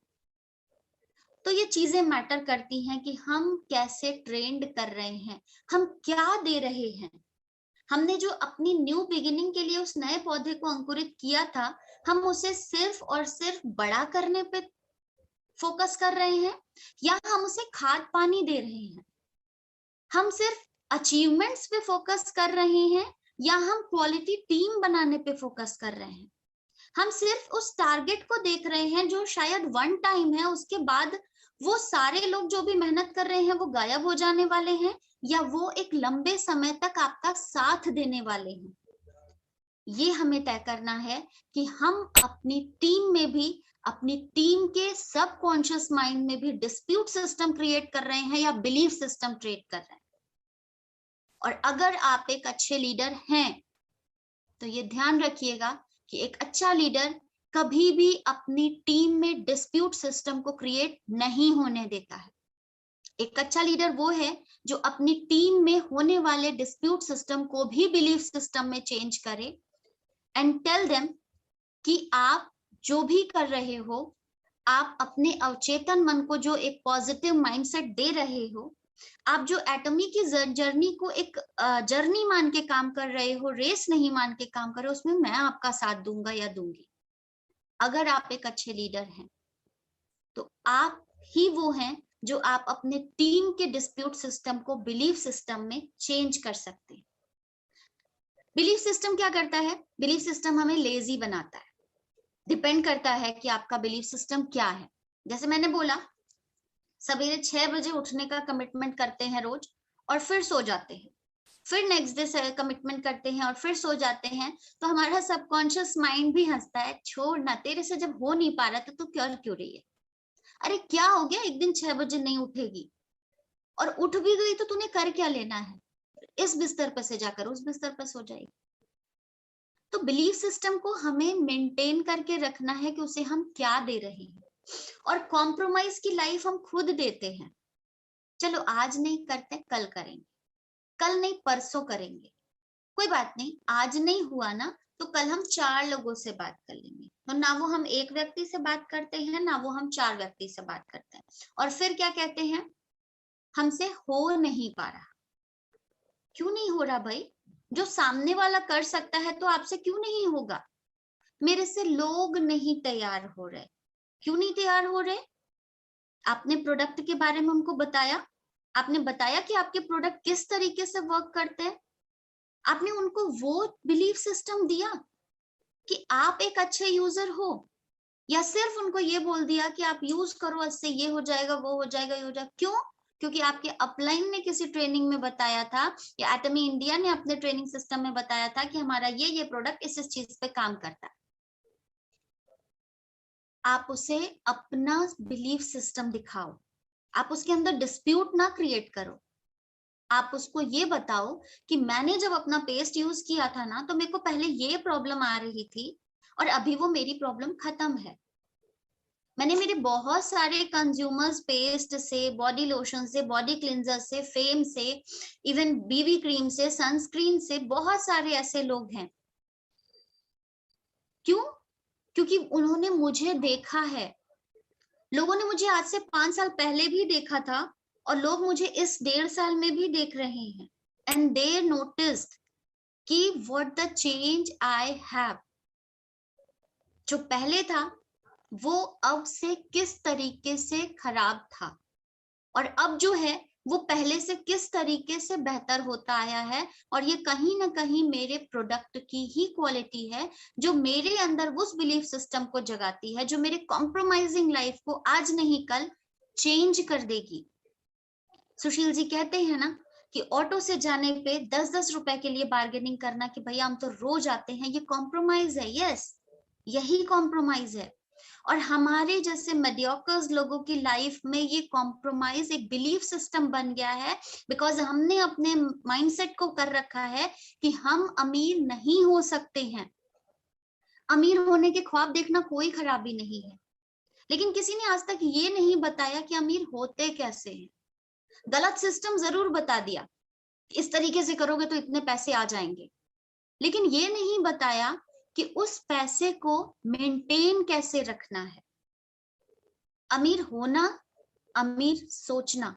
तो ये चीजें मैटर करती हैं कि हम कैसे ट्रेंड कर रहे हैं, हम क्या दे रहे हैं। हमने जो अपनी न्यू बिगिनिंग के लिए उस नए पौधे को अंकुरित किया था, हम उसे सिर्फ और सिर्फ बड़ा करने पे फोकस कर रहे हैं, या हम उसे खाद पानी दे रहे हैं। हम सिर्फ अचीवमेंट्स पे फोकस कर रहे हैं, या हम क्वालिटी टीम बनाने पे फोकस कर रहे हैं। हम सिर्फ उस टारगेट को देख रहे हैं जो शायद वन टाइम है, उसके बाद वो सारे लोग जो भी मेहनत कर रहे हैं वो गायब हो जाने वाले हैं, या वो एक लंबे समय तक आपका साथ देने वाले हैं। ये हमें तय करना है कि हम अपनी टीम में भी, अपनी टीम के सबकॉन्शियस माइंड में भी डिस्प्यूट सिस्टम क्रिएट कर रहे हैं या बिलीफ सिस्टम क्रिएट कर रहे हैं। और अगर आप एक अच्छे लीडर हैं, तो ये ध्यान रखिएगा कि एक अच्छा लीडर कभी भी अपनी टीम में डिस्प्यूट सिस्टम को क्रिएट नहीं होने देता है। एक अच्छा लीडर वो है जो अपनी टीम में होने वाले डिस्प्यूट सिस्टम को भी बिलीफ सिस्टम में चेंज करे, एंड टेल देम कि आप जो भी कर रहे हो, आप अपने अवचेतन मन को जो एक पॉजिटिव माइंडसेट दे रहे हो, आप जो एटमी की जर्नी को एक जर्नी मान के काम कर रहे हो, रेस नहीं मान के काम कर रहे हो, उसमें मैं आपका साथ दूंगा या दूंगी। अगर आप एक अच्छे लीडर हैं, तो आप ही वो हैं जो आप अपने टीम के डिस्प्यूट सिस्टम को बिलीफ सिस्टम में चेंज कर सकते हैं। बिलीफ सिस्टम क्या करता है, बिलीफ सिस्टम हमें लेजी बनाता है। डिपेंड करता है कि आपका बिलीफ सिस्टम क्या है। जैसे मैंने बोला, सवेरे 6 बजे उठने का कमिटमेंट करते हैं रोज, और फिर सो जाते हैं, फिर नेक्स्ट डे से कमिटमेंट करते हैं और फिर सो जाते हैं, तो हमारा सबकॉन्शियस माइंड भी हंसता है, छोड़ ना, तेरे से जब हो नहीं पा रहा था तो कर क्यों रही है, अरे क्या हो गया, एक दिन 6 बजे नहीं उठेगी, और उठ भी गई तो तूने कर क्या लेना है, इस बिस्तर पर से जाकर उस बिस्तर पर सो जाएगी। तो बिलीफ सिस्टम को हमें मेंटेन करके रखना है कि उसे हम क्या दे रहे हैं, और कॉम्प्रोमाइज की लाइफ हम खुद देते हैं। चलो आज नहीं करते, कल करेंगे, कल नहीं परसों करेंगे, कोई बात नहीं, आज नहीं हुआ ना, तो कल हम 4 लोगों से बात कर लेंगे। तो ना वो हम एक व्यक्ति से बात करते हैं, ना वो हम 4 व्यक्ति से बात करते हैं, और फिर क्या कहते हैं, हमसे हो नहीं पा रहा। क्यों नहीं हो रहा भाई, जो सामने वाला कर सकता है तो आपसे क्यों नहीं होगा। मेरे से लोग नहीं तैयार हो रहे, क्यों नहीं तैयार हो रहे, आपने प्रोडक्ट के बारे में उनको बताया, आपने बताया कि आपके प्रोडक्ट किस तरीके से वर्क करते हैं, आपने उनको वो बिलीफ सिस्टम दिया कि आप एक अच्छे यूजर हो, या सिर्फ उनको ये बोल दिया कि आप यूज करो, इससे ये हो जाएगा, वो हो जाएगा, ये हो जाएगा? क्यों? क्योंकि आपके अपलाइन ने किसी ट्रेनिंग में बताया था, या एटमी इंडिया ने अपने ट्रेनिंग सिस्टम में बताया था कि हमारा ये प्रोडक्ट इस चीज पे काम करता है। आप उसे अपना बिलीफ सिस्टम दिखाओ, आप उसके अंदर डिस्प्यूट ना क्रिएट करो। आप उसको ये बताओ कि मैंने जब अपना पेस्ट यूज किया था ना, तो मेरे को पहले ये प्रॉब्लम आ रही थी और अभी वो मेरी प्रॉब्लम खत्म है। मैंने मेरे बहुत सारे कंज्यूमर्स पेस्ट से, बॉडी लोशन से, बॉडी क्लिंजर से, फेम से, इवन बीबी क्रीम से, सनस्क्रीन से, बहुत सारे ऐसे लोग हैं। क्यों? क्योंकि उन्होंने मुझे देखा है। लोगों ने मुझे आज से 5 साल पहले भी देखा था और लोग मुझे इस 1.5 साल में भी देख रहे हैं, एंड दे नोटिस्ड कि what the change I have. जो पहले था वो अब से किस तरीके से खराब था, और अब जो है वो पहले से किस तरीके से बेहतर होता आया है। और ये कहीं ना कहीं मेरे प्रोडक्ट की ही क्वालिटी है जो मेरे अंदर उस बिलीफ सिस्टम को जगाती है, जो मेरे कॉम्प्रोमाइजिंग लाइफ को आज नहीं कल चेंज कर देगी। सुशील जी कहते हैं ना कि ऑटो से जाने पे 10-10 रुपए के लिए बार्गेनिंग करना कि भैया हम तो रोज आते हैं, ये कॉम्प्रोमाइज है। यस, यही कॉम्प्रोमाइज है। और हमारे जैसे मेडियोकर्स लोगों की लाइफ में ये कॉम्प्रोमाइज एक बिलीफ सिस्टम बन गया है, बिकॉज हमने अपने माइंडसेट को कर रखा है कि हम अमीर नहीं हो सकते हैं। अमीर होने के ख्वाब देखना कोई खराबी नहीं है, लेकिन किसी ने आज तक ये नहीं बताया कि अमीर होते कैसे हैं। गलत सिस्टम जरूर बता दिया, इस तरीके से करोगे तो इतने पैसे आ जाएंगे, लेकिन ये नहीं बताया कि उस पैसे को मेंटेन कैसे रखना है। अमीर होना, अमीर सोचना,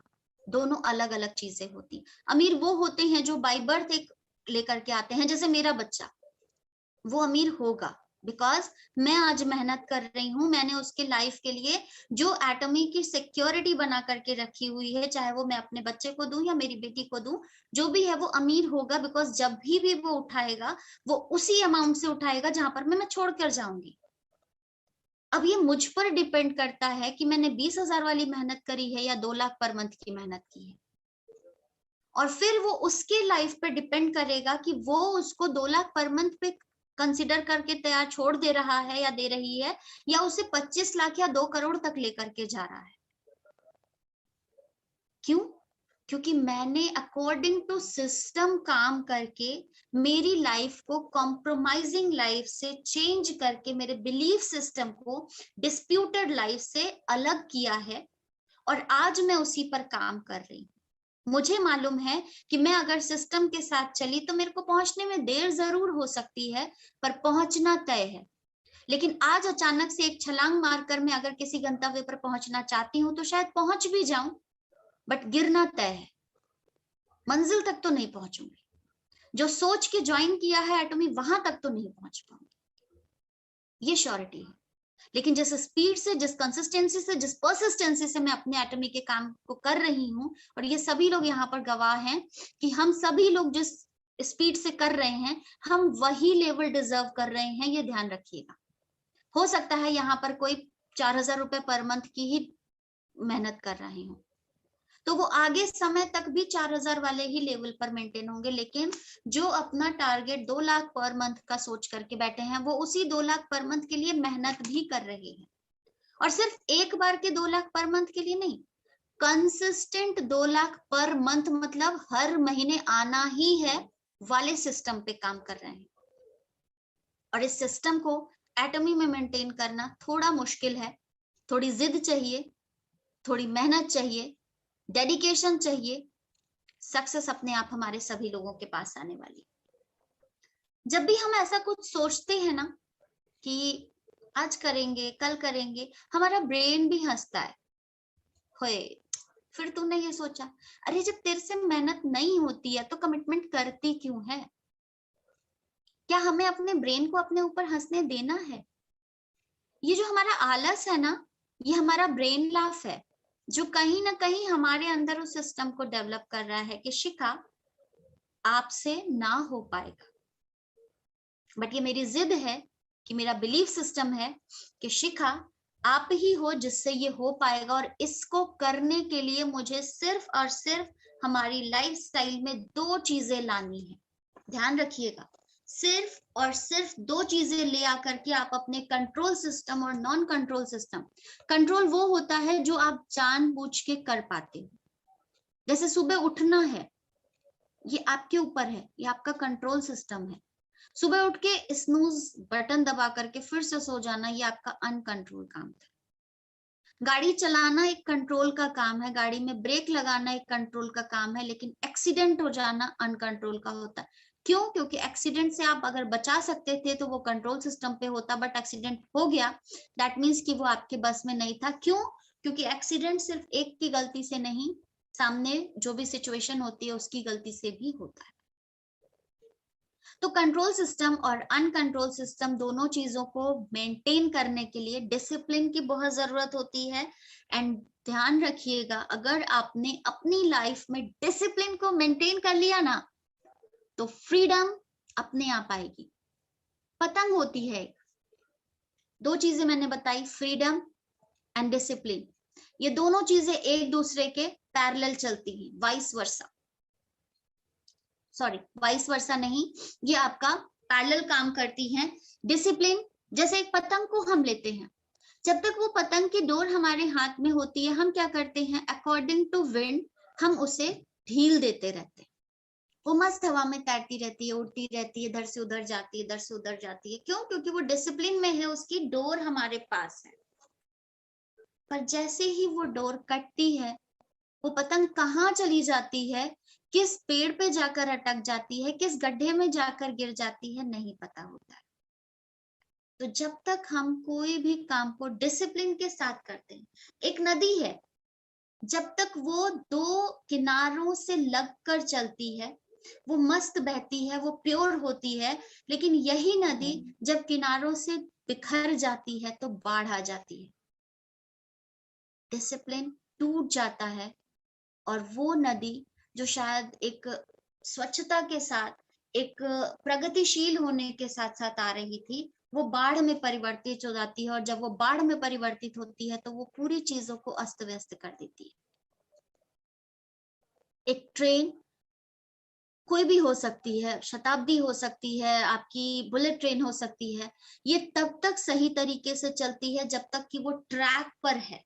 दोनों अलग अलग चीजें होती। अमीर वो होते हैं जो बाय बर्थ एक लेकर के आते हैं, जैसे मेरा बच्चा, वो अमीर होगा बिकॉज मैं आज मेहनत कर रही हूँ, मैंने उसके लाइफ के लिए जो एटमी की सिक्योरिटी बना करके रखी हुई है, चाहे वो मैं अपने बच्चे को दूं या मेरी बेटी को दूं, जो भी है वो अमीर होगा। बिकॉज जब भी वो उठाएगा वो उसी अमाउंट से उठाएगा जहां पर मैं छोड़ कर जाऊंगी। अब ये मुझ पर डिपेंड करता है कि मैंने 20,000 वाली मेहनत करी है या 2 लाख पर मंथ की मेहनत की है, और फिर वो उसके लाइफ पे डिपेंड करेगा कि वो उसको 2 लाख पर मंथ पे कंसिडर करके तैयार छोड़ दे रहा है या दे रही है, या उसे 25 लाख या 2 करोड़ तक लेकर के जा रहा है। क्यों? क्योंकि मैंने अकॉर्डिंग टू सिस्टम काम करके मेरी लाइफ को कॉम्प्रोमाइजिंग लाइफ से चेंज करके मेरे बिलीफ सिस्टम को डिस्प्यूटेड लाइफ से अलग किया है, और आज मैं उसी पर काम कर रही हूँ। मुझे मालूम है कि मैं अगर सिस्टम के साथ चली तो मेरे को पहुंचने में देर जरूर हो सकती है, पर पहुंचना तय है। लेकिन आज अचानक से एक छलांग मारकर मैं अगर किसी गंतव्य पर पहुंचना चाहती हूँ तो शायद पहुंच भी जाऊं, बट गिरना तय है, मंजिल तक तो नहीं पहुंचूंगी। जो सोच के ज्वाइन किया है एटमी, वहां तक तो नहीं पहुंच पाऊंगी, ये श्योरिटी है। लेकिन जिस स्पीड से, जिस कंसिस्टेंसी से, जिस परसिस्टेंसी से मैं अपने एटमी के काम को कर रही हूँ, और ये सभी लोग यहाँ पर गवाह हैं कि हम सभी लोग जिस स्पीड से कर रहे हैं, हम वही लेवल डिजर्व कर रहे हैं, ये ध्यान रखिएगा। हो सकता है यहाँ पर कोई 4,000 रुपए पर मंथ की ही मेहनत कर रहे हो, तो वो आगे समय तक भी 4,000 वाले ही लेवल पर मेंटेन होंगे, लेकिन जो अपना टारगेट 2 लाख पर मंथ का सोच करके बैठे हैं, वो उसी 2 लाख पर मंथ के लिए मेहनत भी कर रहे हैं। और सिर्फ एक बार के 2 लाख पर मंथ के लिए नहीं, कंसिस्टेंट 2 लाख पर मंथ, मतलब हर महीने आना ही है वाले सिस्टम पे काम कर रहे हैं। और इस सिस्टम को एटमी में मेंटेन करना थोड़ा मुश्किल है, थोड़ी जिद चाहिए, थोड़ी मेहनत चाहिए, डेडिकेशन चाहिए। सक्सेस अपने आप हमारे सभी लोगों के पास आने वाली। जब भी हम ऐसा कुछ सोचते हैं ना कि आज करेंगे, कल करेंगे, हमारा ब्रेन भी हंसता है, होए फिर तूने ये सोचा। अरे जब तेरे से मेहनत नहीं होती है तो कमिटमेंट करती क्यों है? क्या हमें अपने ब्रेन को अपने ऊपर हंसने देना है? ये जो हमारा आलस है ना, ये हमारा ब्रेन लाफ है, जो कहीं ना कहीं हमारे अंदर उस सिस्टम को डेवलप कर रहा है कि शिखा, आपसे ना हो पाएगा। बट ये मेरी जिद है कि मेरा बिलीफ सिस्टम है कि शिखा आप ही हो जिससे ये हो पाएगा, और इसको करने के लिए मुझे सिर्फ और सिर्फ हमारी लाइफस्टाइल में 2 चीजें लानी है। ध्यान रखिएगा, सिर्फ और सिर्फ 2 चीजें ले आकर के आप अपने कंट्रोल सिस्टम और नॉन कंट्रोल सिस्टम, कंट्रोल वो होता है जो आप जानबूझ के कर पाते हो, जैसे सुबह उठना है, ये आपके ऊपर है, ये आपका कंट्रोल सिस्टम है। सुबह उठ के स्नूज बटन दबा करके फिर से सो जाना, ये आपका अनकंट्रोल काम था। गाड़ी चलाना एक कंट्रोल का काम है, गाड़ी में ब्रेक लगाना एक कंट्रोल का काम है, लेकिन एक्सीडेंट हो जाना अनकंट्रोल का होता है। क्यों? क्योंकि एक्सीडेंट से आप अगर बचा सकते थे तो वो कंट्रोल सिस्टम पे होता, बट एक्सीडेंट हो गया, दैट मीन्स कि वो आपके बस में नहीं था। क्यों? क्योंकि एक्सीडेंट सिर्फ एक की गलती से नहीं, सामने जो भी सिचुएशन होती है उसकी गलती से भी होता है। तो कंट्रोल सिस्टम और अनकंट्रोल सिस्टम दोनों चीजों को मेंटेन करने के लिए डिसिप्लिन की बहुत जरूरत होती है। एंड ध्यान रखिएगा, अगर आपने अपनी लाइफ में डिसिप्लिन को मेंटेन कर लिया ना, तो फ्रीडम अपने आप आएगी। पतंग होती है, 2 चीजें मैंने बताई, फ्रीडम एंड डिसिप्लिन, ये दोनों चीजें एक दूसरे के पैरेलल चलती हैं, vice versa, sorry vice versa नहीं, ये आपका पैरेलल काम करती हैं। डिसिप्लिन, जैसे एक पतंग को हम लेते हैं, जब तक वो पतंग की डोर हमारे हाथ में होती है, हम क्या करते हैं, अकॉर्डिंग टू विंड हम उसे ढील देते रहते हैं, वो मस्त हवा में तैरती रहती है, उड़ती रहती है, इधर से उधर जाती है, इधर से उधर जाती है। क्यों? क्योंकि वो डिसिप्लिन में है, उसकी डोर हमारे पास है। पर जैसे ही वो डोर कटती है, वो पतंग कहाँ चली जाती है, किस पेड़ पे जाकर अटक जाती है, किस गड्ढे में जाकर गिर जाती है, नहीं पता होता है। तो जब तक हम कोई भी काम को डिसिप्लिन के साथ करते हैं, एक नदी है, जब तक वो 2 किनारों से लगकर चलती है, वो मस्त बहती है, वो प्योर होती है, लेकिन यही नदी जब किनारों से बिखर जाती है तो बाढ़ आ जाती है, डिसिप्लिन टूट जाता है, और वो नदी जो शायद एक स्वच्छता के साथ, एक प्रगतिशील होने के साथ साथ आ रही थी, वो बाढ़ में परिवर्तित हो जाती है, और जब वो बाढ़ में परिवर्तित होती है तो वो पूरी चीजों को अस्त व्यस्त कर देती है। एक ट्रेन कोई भी हो सकती है, शताब्दी हो सकती है, आपकी बुलेट ट्रेन हो सकती है, ये तब तक सही तरीके से चलती है जब तक कि वो ट्रैक पर है,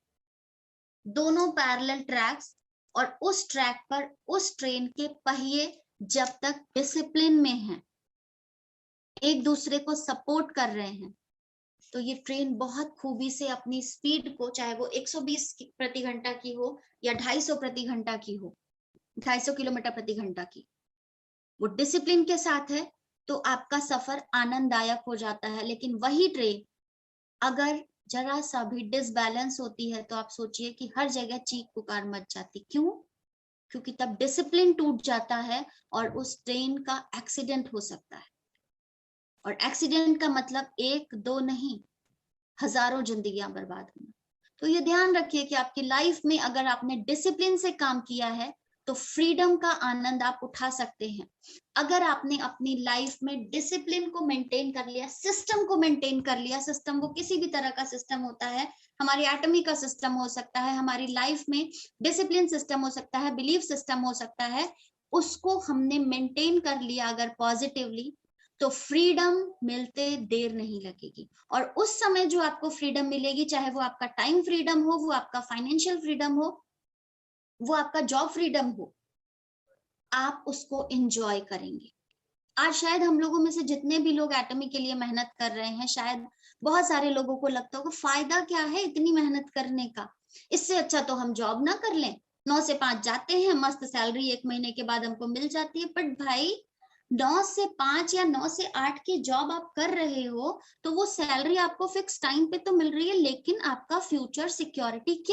दोनों पैरेलल ट्रैक्स, और उस ट्रैक पर उस ट्रेन के पहिए जब तक डिसिप्लिन में हैं, एक दूसरे को सपोर्ट कर रहे हैं, तो ये ट्रेन बहुत खूबी से अपनी स्पीड को, चाहे वो 120 प्रति घंटा की हो या 250 प्रति घंटा की हो, 250 किलोमीटर प्रति घंटा की, वो डिसिप्लिन के साथ है तो आपका सफर आनंददायक हो जाता है। लेकिन वही ट्रेन अगर जरा सा भी डिसबैलेंस होती है तो आप सोचिए कि हर जगह चीख पुकार मच जाती। क्यों? क्योंकि तब डिसिप्लिन टूट जाता है और उस ट्रेन का एक्सीडेंट हो सकता है, और एक्सीडेंट का मतलब 1-2 नहीं, हजारों जिंदगियां बर्बाद होना। तो ये ध्यान रखिए कि आपकी लाइफ में अगर आपने डिसिप्लिन से काम किया है तो फ्रीडम का आनंद आप उठा सकते हैं। अगर आपने अपनी लाइफ में डिसिप्लिन को मेंटेन कर लिया, सिस्टम को मेंटेन कर लिया, सिस्टम वो किसी भी तरह का सिस्टम होता है, हमारी एटमी का सिस्टम हो सकता है, हमारी लाइफ में डिसिप्लिन सिस्टम हो सकता है, बिलीफ सिस्टम हो सकता है, उसको हमने मेंटेन कर लिया अगर पॉजिटिवली, तो फ्रीडम मिलते देर नहीं लगेगी। और उस समय जो आपको फ्रीडम मिलेगी, चाहे वो आपका टाइम फ्रीडम हो, वो आपका फाइनेंशियल फ्रीडम हो, वो आपका जॉब फ्रीडम हो, आप उसको एंजॉय करेंगे। आज शायद हम लोगों में से जितने भी लोग एटमी के लिए मेहनत कर रहे हैं, शायद बहुत सारे लोगों को लगता होगा फायदा क्या है इतनी मेहनत करने का, इससे अच्छा तो हम जॉब ना कर लें, 9 से 5 जाते हैं, मस्त सैलरी 1 महीने के बाद हमको मिल जाती है। बट भाई 9 से 5 या 9 से 8 की जॉब आप कर रहे हो तो वो सैलरी आपको फिक्स टाइम पे तो मिल रही है, लेकिन आपका फ्यूचर सिक्योरिटी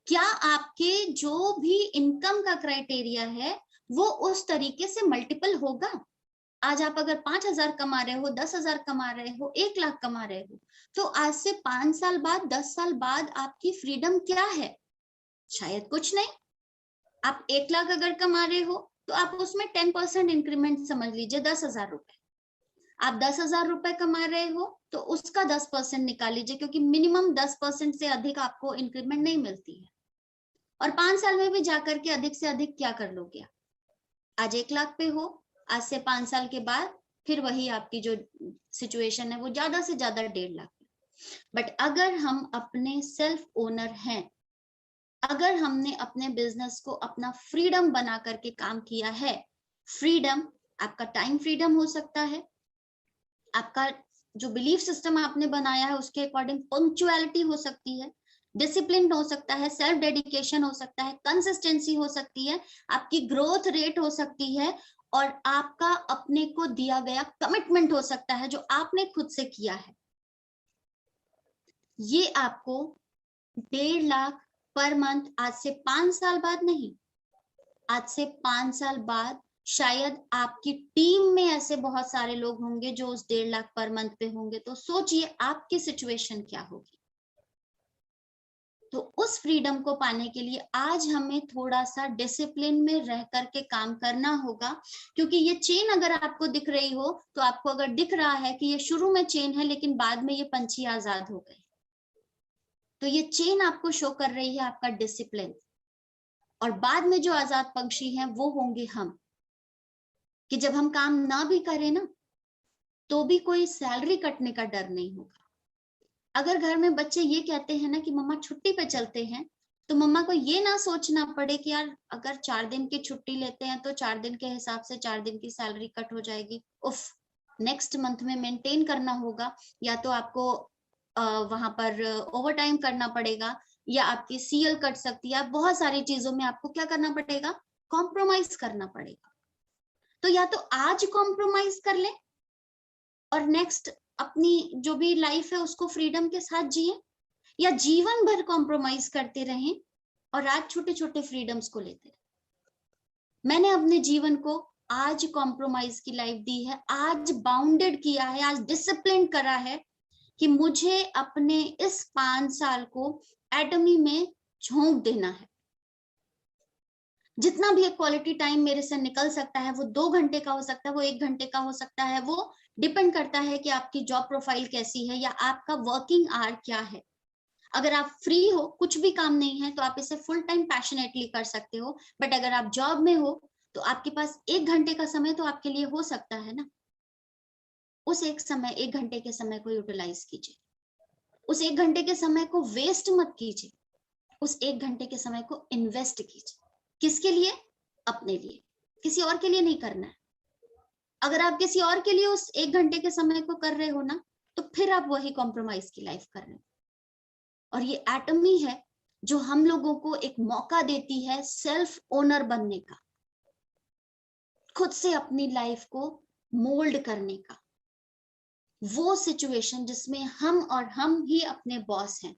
क्या आपके जो भी इनकम का क्राइटेरिया है वो उस तरीके से मल्टीपल होगा? आज आप अगर 5,000 कमा रहे हो, 10,000 कमा रहे हो, 1 लाख कमा रहे हो, तो आज से 5 साल बाद, 10 साल बाद आपकी फ्रीडम क्या है? शायद कुछ नहीं। आप 1 लाख अगर कमा रहे हो तो आप उसमें 10% इंक्रीमेंट समझ लीजिए, 10,000 रुपए। आप 10,000 रुपए कमा रहे हो तो उसका 10% निकाल लीजिए, क्योंकि मिनिमम 10% से अधिक आपको इंक्रीमेंट नहीं मिलती है। और 5 साल में भी जाकर के अधिक से अधिक क्या कर लोगे? आज 1 लाख पे हो, आज से 5 साल के बाद फिर वही आपकी जो सिचुएशन है वो ज्यादा से ज्यादा 1.5 लाख। बट अगर हम अपने सेल्फ ओनर हैं, अगर हमने अपने बिजनेस को अपना फ्रीडम बना करके काम किया है, फ्रीडम आपका टाइम फ्रीडम हो सकता है, आपका जो बिलीफ सिस्टम आपने बनाया है उसके अकॉर्डिंग पंक्चुअलिटी हो सकती है, डिसिप्लिन हो सकता है, सेल्फ डेडिकेशन हो सकता है, कंसिस्टेंसी हो सकती है, आपकी ग्रोथ रेट हो सकती है, और आपका अपने को दिया गया कमिटमेंट हो सकता है जो आपने खुद से किया है। ये आपको 1.5 लाख पर मंथ आज से 5 साल बाद नहीं, आज से 5 साल बाद शायद आपकी टीम में ऐसे बहुत सारे लोग होंगे जो उस 1.5 लाख पर मंथ पे होंगे। तो सोचिए आपकी सिचुएशन क्या होगी। तो उस फ्रीडम को पाने के लिए आज हमें थोड़ा सा डिसिप्लिन में रह करके काम करना होगा, क्योंकि ये चेन अगर आपको दिख रही हो, तो आपको अगर दिख रहा है कि ये शुरू में चेन है लेकिन बाद में ये पंछी आजाद हो गए, तो ये चेन आपको शो कर रही है आपका डिसिप्लिन। और बाद में जो आजाद पंछी हैं वो होंगे हम, कि जब हम काम ना भी करें ना तो भी कोई सैलरी कटने का डर नहीं होगा। अगर घर में बच्चे ये कहते हैं ना कि मम्मा छुट्टी पे चलते हैं, तो मम्मा को ये ना सोचना पड़े कि यार अगर 4 दिन की छुट्टी लेते हैं तो 4 दिन के हिसाब से 4 दिन की सैलरी कट हो जाएगी, उफ, नेक्स्ट मंथ में मेंटेन करना होगा, या तो आपको वहां पर ओवर टाइम करना पड़ेगा, या आपकी सीएल कट सकती है, बहुत सारी चीजों में आपको क्या करना पड़ेगा, कॉम्प्रोमाइज करना पड़ेगा। तो या तो आज कॉम्प्रोमाइज कर ले और नेक्स्ट अपनी जो भी लाइफ है उसको फ्रीडम के साथ जिए, या जीवन भर कॉम्प्रोमाइज करते रहें और आज छोटे छोटे फ्रीडम्स को लेते रहें। मैंने अपने जीवन को आज कॉम्प्रोमाइज की लाइफ दी है, आज बाउंडेड किया है, आज डिसिप्लिन करा है कि मुझे अपने इस 5 साल को एटमी में झोंक देना है। जितना भी क्वालिटी टाइम मेरे से निकल सकता है, वो 2 घंटे का हो सकता है, वो 1 घंटे का हो सकता है, वो डिपेंड करता है कि आपकी जॉब प्रोफाइल कैसी है या आपका वर्किंग आवर क्या है। अगर आप फ्री हो, कुछ भी काम नहीं है, तो आप इसे फुल टाइम पैशनेटली कर सकते हो। बट अगर आप जॉब में हो तो आपके पास 1 घंटे का समय तो आपके लिए हो सकता है ना। उस 1 घंटे के समय को यूटिलाइज कीजिए, उस 1 घंटे के समय को वेस्ट मत कीजिए, उस 1 घंटे के समय को इन्वेस्ट कीजिए। किसके लिए? अपने लिए, किसी और के लिए नहीं करना है। अगर आप किसी और के लिए उस 1 घंटे के समय को कर रहे हो ना, तो फिर आप वही कॉम्प्रोमाइज की लाइफ कर रहे हो। और ये एटमी है जो हम लोगों को एक मौका देती है सेल्फ ओनर बनने का, खुद से अपनी लाइफ को मोल्ड करने का, वो सिचुएशन जिसमें हम और हम ही अपने बॉस हैं।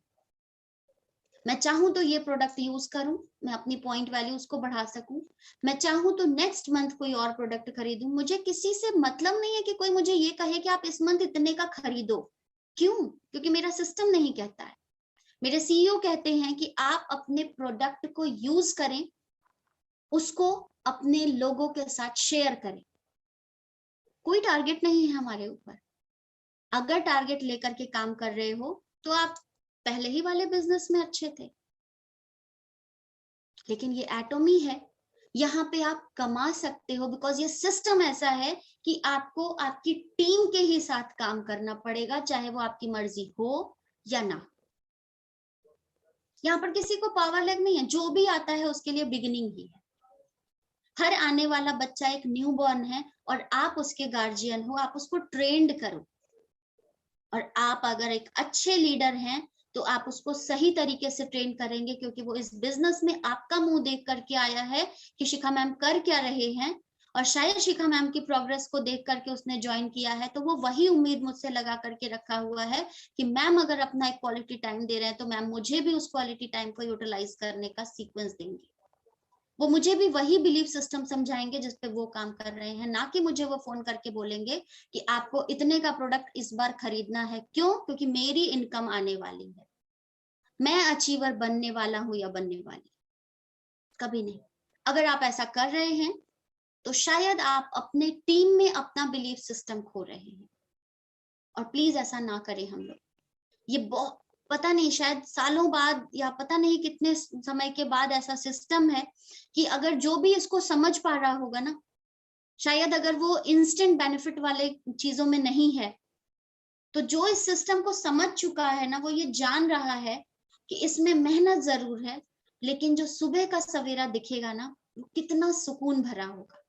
मैं चाहूं तो ये प्रोडक्ट यूज करूं, मैं अपनी पॉइंट वैल्यूज को बढ़ा सकूं, मैं चाहूं तो नेक्स्ट मंथ कोई और प्रोडक्ट खरीदूं, मुझे किसी से मतलब नहीं है कि कोई मुझे ये कहे कि आप इस मंथ इतने का खरीदो। क्यों? क्योंकि मेरा सिस्टम नहीं कहता है। मेरे सीईओ कहते हैं कि आप अपने प्रोडक्ट को यूज करें, उसको अपने लोगों के साथ शेयर करें। कोई टारगेट नहीं है हमारे ऊपर। अगर टारगेट लेकर के काम कर रहे हो तो आप पहले ही वाले बिजनेस में अच्छे थे, लेकिन ये एटॉमी है, यहाँ पे आप कमा सकते हो बिकॉज ये सिस्टम ऐसा है कि आपको आपकी टीम के ही साथ काम करना पड़ेगा, चाहे वो आपकी मर्जी हो या ना। यहाँ पर किसी को पावर लैग नहीं है, जो भी आता है उसके लिए बिगिनिंग ही है। हर आने वाला बच्चा एक न्यू बॉर्न है और आप उसके गार्जियन हो, आप उसको ट्रेंड करो। और आप अगर एक अच्छे लीडर हैं तो आप उसको सही तरीके से ट्रेन करेंगे, क्योंकि वो इस बिजनेस में आपका मुंह देख करके आया है कि शिखा मैम कर क्या रहे हैं, और शायद शिखा मैम की प्रोग्रेस को देख करके उसने ज्वाइन किया है, तो वो वही उम्मीद मुझसे लगा करके रखा हुआ है कि मैम अगर अपना एक क्वालिटी टाइम दे रहे हैं तो मैम मुझे भी उस क्वालिटी टाइम को यूटिलाइज करने का सीक्वेंस देंगे। वो मुझे भी वही बिलीफ सिस्टम समझाएंगे जिस पे वो काम कर रहे हैं, ना कि मुझे वो फोन करके बोलेंगे कि आपको इतने का प्रोडक्ट इस बार खरीदना है। क्यों? क्योंकि मेरी इनकम आने वाली है, मैं अचीवर बनने वाला हूं या बनने वाली, कभी नहीं। अगर आप ऐसा कर रहे हैं तो शायद आप अपने टीम में अपना बिलीफ सिस्टम खो रहे हैं। और प्लीज ऐसा ना करें हम लोग। ये बहुत पता नहीं, शायद सालों बाद या पता नहीं कितने समय के बाद ऐसा सिस्टम है कि अगर जो भी इसको समझ पा रहा होगा ना, शायद अगर वो इंस्टेंट बेनिफिट वाले चीजों में नहीं है, तो जो इस सिस्टम को समझ चुका है ना, वो ये जान रहा है कि इसमें मेहनत जरूर है, लेकिन जो सुबह का सवेरा दिखेगा ना, वो कितना सुकून भरा होगा।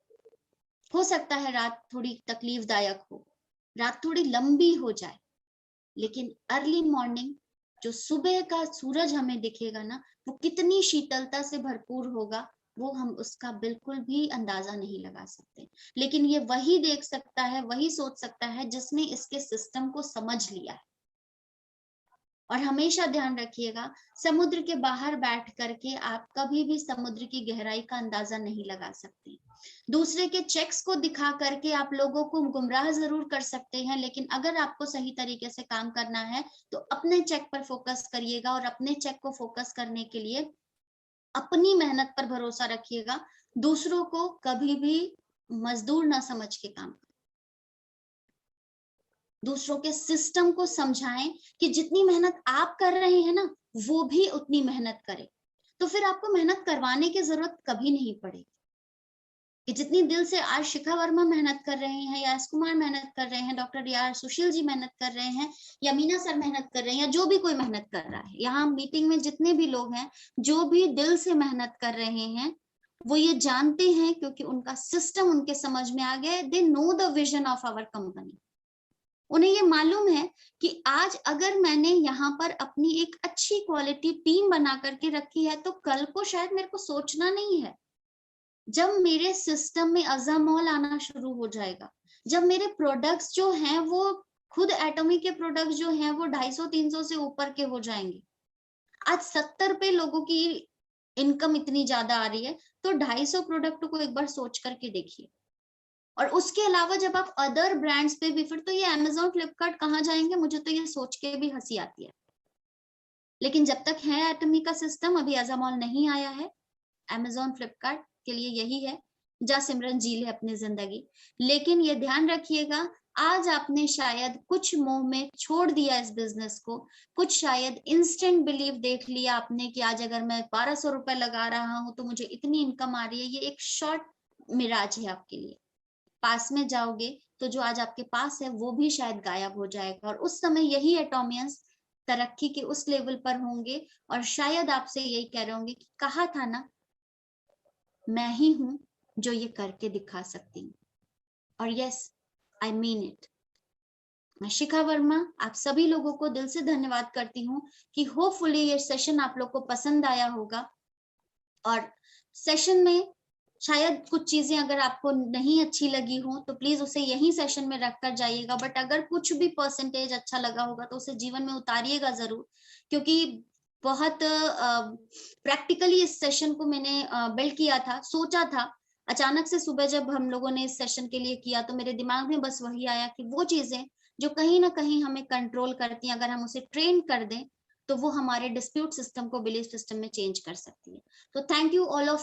हो सकता है रात थोड़ी तकलीफदायक हो, रात थोड़ी लंबी हो जाए, लेकिन अर्ली मॉर्निंग जो सुबह का सूरज हमें दिखेगा ना, वो कितनी शीतलता से भरपूर होगा, वो हम उसका बिल्कुल भी अंदाजा नहीं लगा सकते। लेकिन ये वही देख सकता है, वही सोच सकता है जिसने इसके सिस्टम को समझ लिया है। और हमेशा ध्यान रखिएगा, समुद्र के बाहर बैठ करके आप कभी भी समुद्र की गहराई का अंदाजा नहीं लगा सकते। दूसरे के चेक्स को दिखा करके आप लोगों को गुमराह जरूर कर सकते हैं, लेकिन अगर आपको सही तरीके से काम करना है तो अपने चेक पर फोकस करिएगा, और अपने चेक को फोकस करने के लिए अपनी मेहनत पर भरोसा रखिएगा। दूसरों को कभी भी मजदूर ना समझ के काम, दूसरों के सिस्टम को समझाएं कि जितनी मेहनत आप कर रहे हैं ना, वो भी उतनी मेहनत करे, तो फिर आपको मेहनत करवाने की जरूरत कभी नहीं पड़ेगी। कि जितनी दिल से आज शिखा वर्मा मेहनत कर रहे हैं, या एस कुमार मेहनत कर रहे हैं, डॉक्टर यार सुशील जी मेहनत कर रहे हैं, या मीना सर मेहनत कर रहे हैं, या जो भी कोई मेहनत कर रहा है, यहाँ मीटिंग में जितने भी लोग हैं जो भी दिल से मेहनत कर रहे हैं, वो ये जानते हैं क्योंकि उनका सिस्टम उनके समझ में आ गया। They know the vision of our company. उन्हें ये मालूम है कि आज अगर मैंने यहाँ पर अपनी एक अच्छी क्वालिटी टीम बना करके रखी है, तो कल को शायद मेरे को सोचना नहीं है। जब मेरे सिस्टम में अज़ामोल आना शुरू हो जाएगा, जब मेरे प्रोडक्ट्स जो हैं वो खुद एटॉमिक के प्रोडक्ट्स जो हैं वो 250-300 से ऊपर के हो जाएंगे। आज 70 पे लोगों की इनकम इतनी ज्यादा आ रही है, तो 250 प्रोडक्ट को एक बार सोच करके देखिए। और उसके अलावा जब आप अदर ब्रांड्स पे भी, फिर तो ये अमेजोन फ्लिपकार्ट कहाँ जाएंगे, मुझे तो ये सोच के भी हंसी आती है। लेकिन जब तक है एटॉमिक का सिस्टम, अभी अज़ामोल नहीं आया है, अमेजोन फ्लिपकार्ट के लिए यही है जहाँ सिमरन जी ले अपनी जिंदगी। लेकिन ये ध्यान रखिएगा, आज आपने शायद कुछ मोह में छोड़ दिया इस बिजनेस को, कुछ शायद इंस्टेंट बिलीव देख लिया आपने कि आज अगर मैं 1200 रुपए लगा रहा हूं तो मुझे इतनी इनकम आ रही है। ये एक शॉर्ट मिराज है आपके लिए। पास में जाओगे तो जो आज आपके पास है वो भी शायद गायब हो जाएगा, और उस समय यही एटॉमियंस तरक्की के उस लेवल पर होंगे और शायद आपसे यही कह रहे होंगे कि कहा था ना, मैं ही हूं जो ये करके दिखा सकती हूँ। और यस, आई मीन इट। मैं शिखा वर्मा आप सभी लोगों को दिल से धन्यवाद करती हूँ कि होपफुली ये सेशन आप लोग को पसंद आया होगा। और सेशन में शायद कुछ चीजें अगर आपको नहीं अच्छी लगी हो तो प्लीज उसे यही सेशन में रख कर जाइएगा, बट अगर कुछ भी परसेंटेज अच्छा लगा होगा तो उसे जीवन में उतारिएगा जरूर, क्योंकि बहुत प्रैक्टिकली इस सेशन को मैंने बिल्ड किया था, सोचा था। अचानक से सुबह जब हम लोगों ने इस सेशन के लिए किया तो मेरे दिमाग में बस वही आया कि वो चीजें जो कहीं ना कहीं हमें कंट्रोल करती हैं, अगर हम उसे ट्रेन कर दें तो वो हमारे डिस्प्यूट सिस्टम को बिलीफ सिस्टम में चेंज कर सकती है। तो थैंक यू ऑल ऑफ